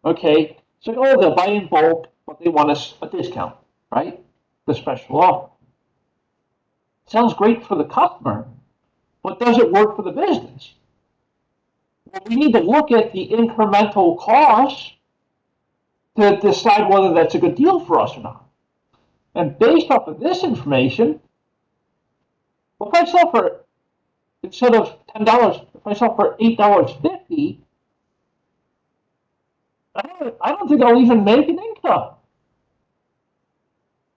Okay, so they'll buy in bulk, but they want a discount, right? The special offer. Sounds great for the customer, but does it work for the business? Well, we need to look at the incremental costs to decide whether that's a good deal for us or not. And based off of this information, well, if I sell for, instead of $10, if I sell for $8.50, I don't think I'll even make an income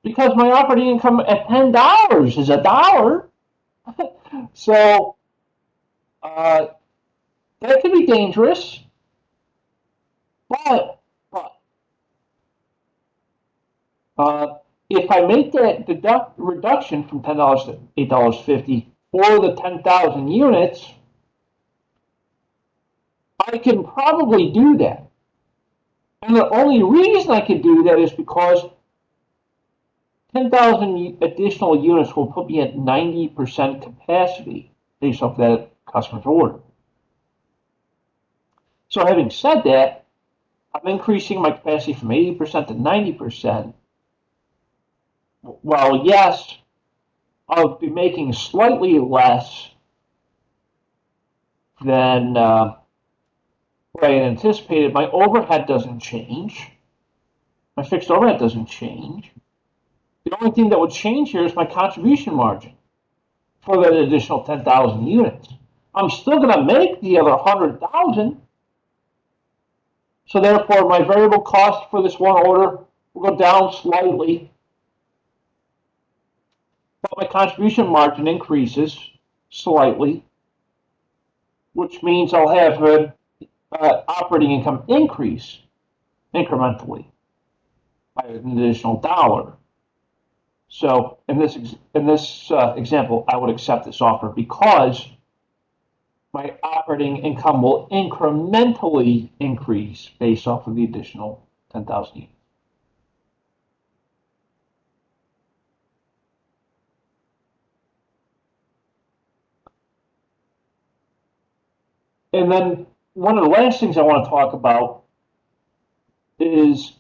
because my operating income at $10 is $1. So that can be dangerous, but if I make that reduction from $10 to $8.50 for the 10,000 units, I can probably do that. And the only reason I can do that is because 10,000 additional units will put me at 90% capacity based off that customer's order. So having said that, I'm increasing my capacity from 80% to 90%. Well, yes, I'll be making slightly less than what I had anticipated. My overhead doesn't change. My fixed overhead doesn't change. The only thing that would change here is my contribution margin for that additional 10,000 units. I'm still going to make the other 100,000. So therefore, my variable cost for this one order will go down slightly, but my contribution margin increases slightly, which means I'll have an operating income increase incrementally by an additional $1. So in this example, I would accept this offer because my operating income will incrementally increase based off of the additional 10,000 units. And then one of the last things I want to talk about is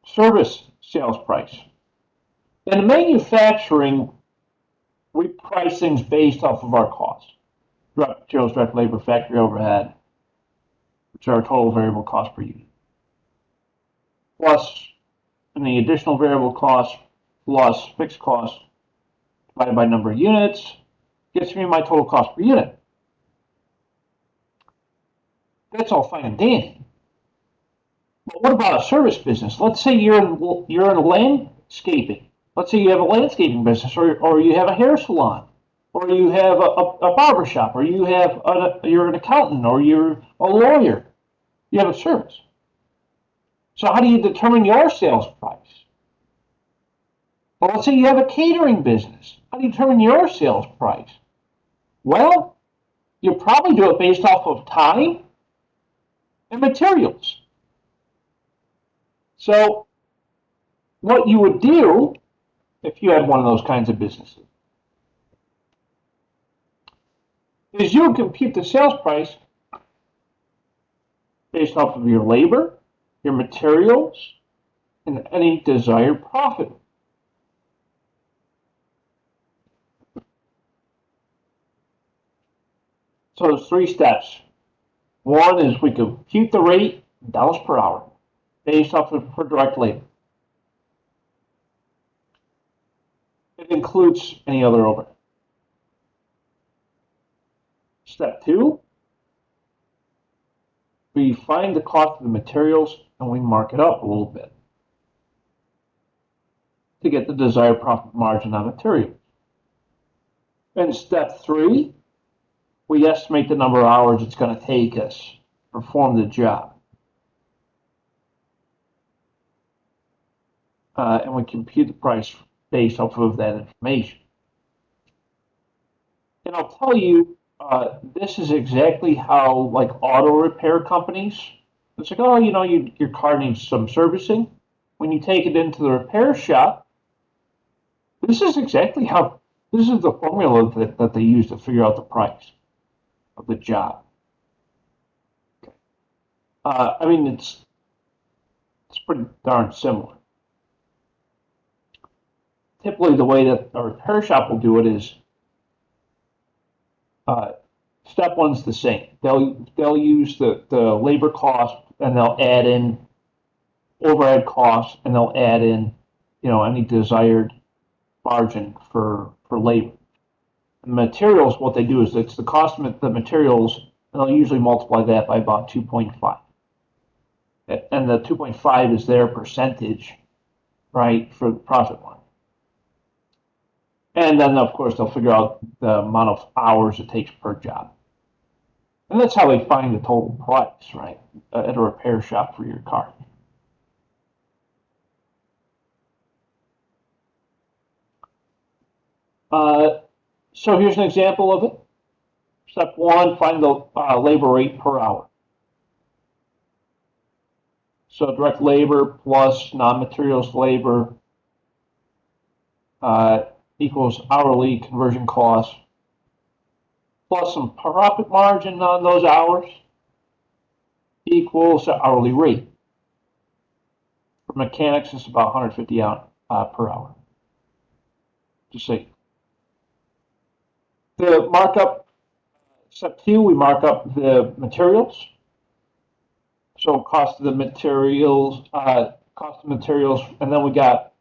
service sales price. In manufacturing, we price things based off of our costs. Direct materials, direct labor, factory overhead, which are our total variable cost per unit. Plus any additional variable costs plus fixed costs divided by number of units gets me my total cost per unit. That's all fine and dandy. But what about a service business? Let's say you're in landscaping. Let's say you have a landscaping business, or you have a hair salon, or you have a barber shop, or you're an accountant, or you're a lawyer. You have a service. So how do you determine your sales price? Well, let's say you have a catering business. How do you determine your sales price? Well, you probably do it based off of time and materials. So what you would do if you had one of those kinds of businesses is you would compute the sales price based off of your labor, your materials, and any desired profit. So there's 3 steps. One is we compute the rate in dollars per hour based off of per direct labor. It includes any other overhead. Step 2, we find the cost of the materials and we mark it up a little bit to get the desired profit margin on materials. And step 3, we estimate the number of hours it's going to take us to perform the job. And we compute the price based off of that information. And I'll tell you, this is exactly how like auto repair companies, it's like, oh, your car needs some servicing. When you take it into the repair shop, this is the formula that they use to figure out the price of the job. I mean, it's pretty darn similar. Typically, the way that a repair shop will do it is step 1's the same. They'll use the labor cost and they'll add in overhead costs and they'll add in any desired margin for labor. The materials, what they do is it's the cost of the materials, and they'll usually multiply that by about 2.5. And the 2.5 is their percentage, right, for the profit margin. And then, of course, they'll figure out the amount of hours it takes per job. And that's how they find the total price, right, at a repair shop for your car. So here's an example of it. Step 1, find the labor rate per hour. So direct labor plus non-materials labor equals hourly conversion cost plus some profit margin on those hours equals the hourly rate. For mechanics, it's about 150 per hour. Just say. The markup, step 2, we mark up the materials. So cost of the materials, and then we got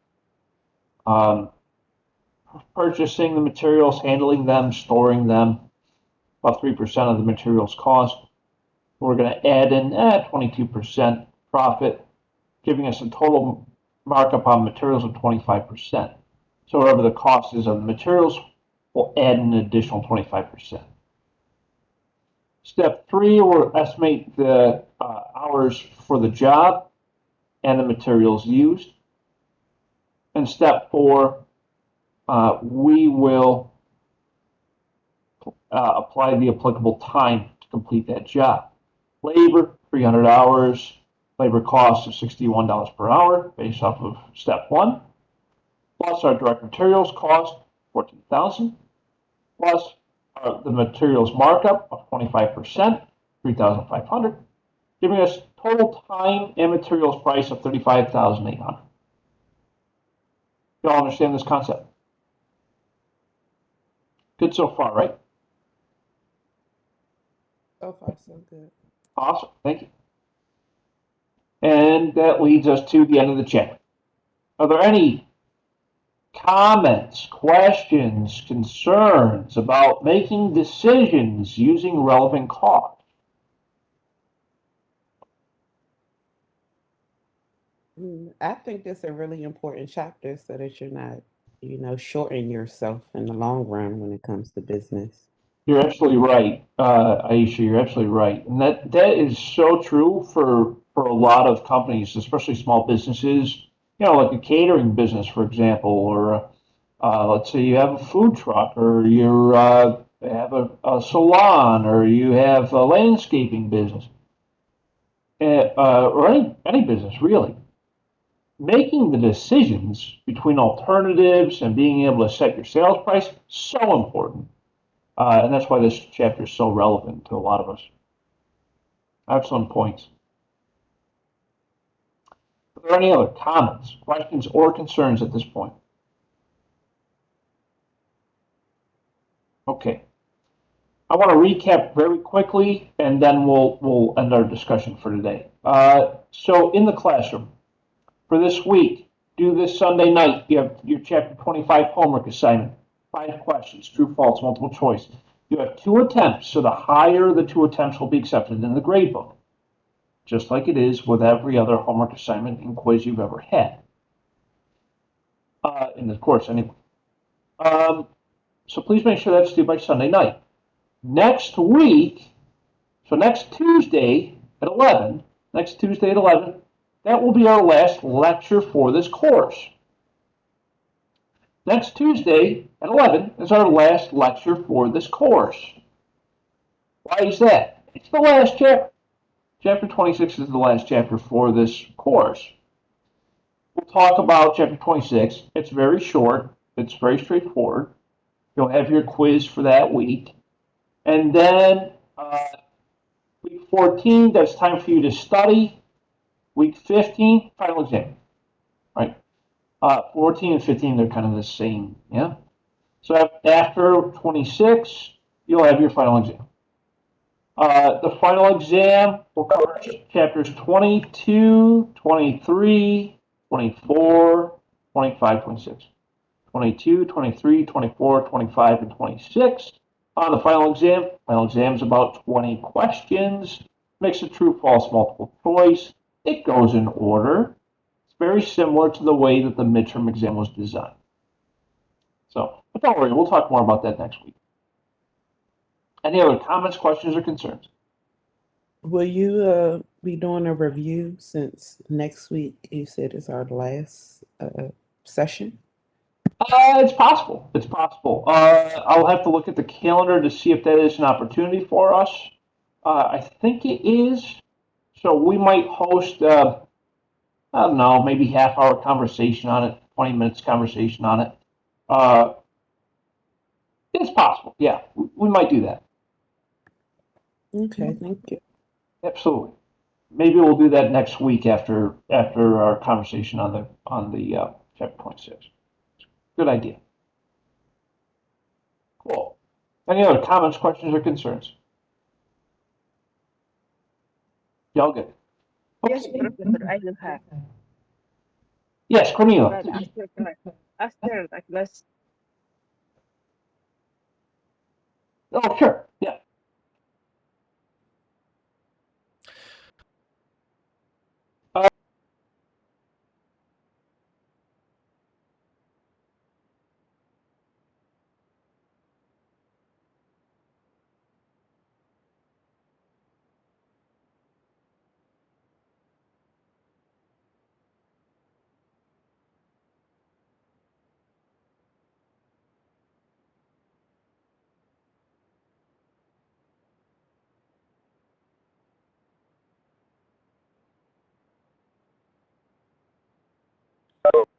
purchasing the materials, handling them, storing them, about 3% of the materials cost. We're going to add in 22% profit, giving us a total markup on materials of 25%. So whatever the cost is of the materials, we'll add an additional 25%. Step 3, we'll estimate the hours for the job and the materials used. And step 4, we will apply the applicable time to complete that job. Labor, 300 hours. Labor costs of $61 per hour based off of step one. Plus our direct materials cost, 14,000. Plus the materials markup of 25%, 3,500, giving us total time and materials price of 35,800. You all understand this concept? Good so far, right? So far, so good. Awesome, thank you. And that leads us to the end of the chapter. Are there any comments, questions, concerns about making decisions using relevant cost? I think that's a really important chapter so that you're not, shorting yourself in the long run when it comes to business. You're absolutely right, Aisha. You're absolutely right, and that is so true for a lot of companies, especially small businesses. You know, like a catering business, for example, or let's say you have a food truck, or you have a salon, or you have a landscaping business, or any business really. Making the decisions between alternatives and being able to set your sales price so important. And that's why this chapter is so relevant to a lot of us. Excellent points. Are there any other comments, questions, or concerns at this point? Okay. I want to recap very quickly, and then we'll end our discussion for today. So in the classroom for this week, do this Sunday night. You have your chapter 25 homework assignment. 5 questions, true, false, multiple choice. You have 2 attempts, so the higher the 2 attempts will be accepted in the grade book, just like it is with every other homework assignment and quiz you've ever had in the course anyway. So please make sure that's due by Sunday night. Next week, so next Tuesday at 11, that will be our last lecture for this course. Next Tuesday at 11 is our last lecture for this course. Why is that? It's the last chapter. Chapter 26 is the last chapter for this course. We'll talk about chapter 26. It's very short. It's very straightforward. You'll have your quiz for that week. And then week 14, that's time for you to study. Week 15, final exam, right? 14 and 15, they're kind of the same, yeah? So after 26, you'll have your final exam. The final exam will cover chapters 22, 23, 24, 25, 26. 22, 23, 24, 25, and 26. On the final exam is about 20 questions. Makes a true, false, multiple choice. It goes in order. It's very similar to the way that the midterm exam was designed. So, but don't worry, we'll talk more about that next week. Any other comments, questions, or concerns? Will you be doing a review since next week you said is our last session? It's possible. It's possible. I'll have to look at the calendar to see if that is an opportunity for us. I think it is. So we might host, I don't know, maybe half-hour conversation on it, 20 minutes conversation on it. Uh, it's possible. Yeah, we might do that. Okay, thank you. Absolutely. Maybe we'll do that next week after our conversation on the chapter 26. Good idea. Cool. Any other comments, questions, or concerns? Y'all good? Yes, Okay. Professor, I do have. Yes, Cornelia. But after the class, Oh, sure. Yeah. Uh, go.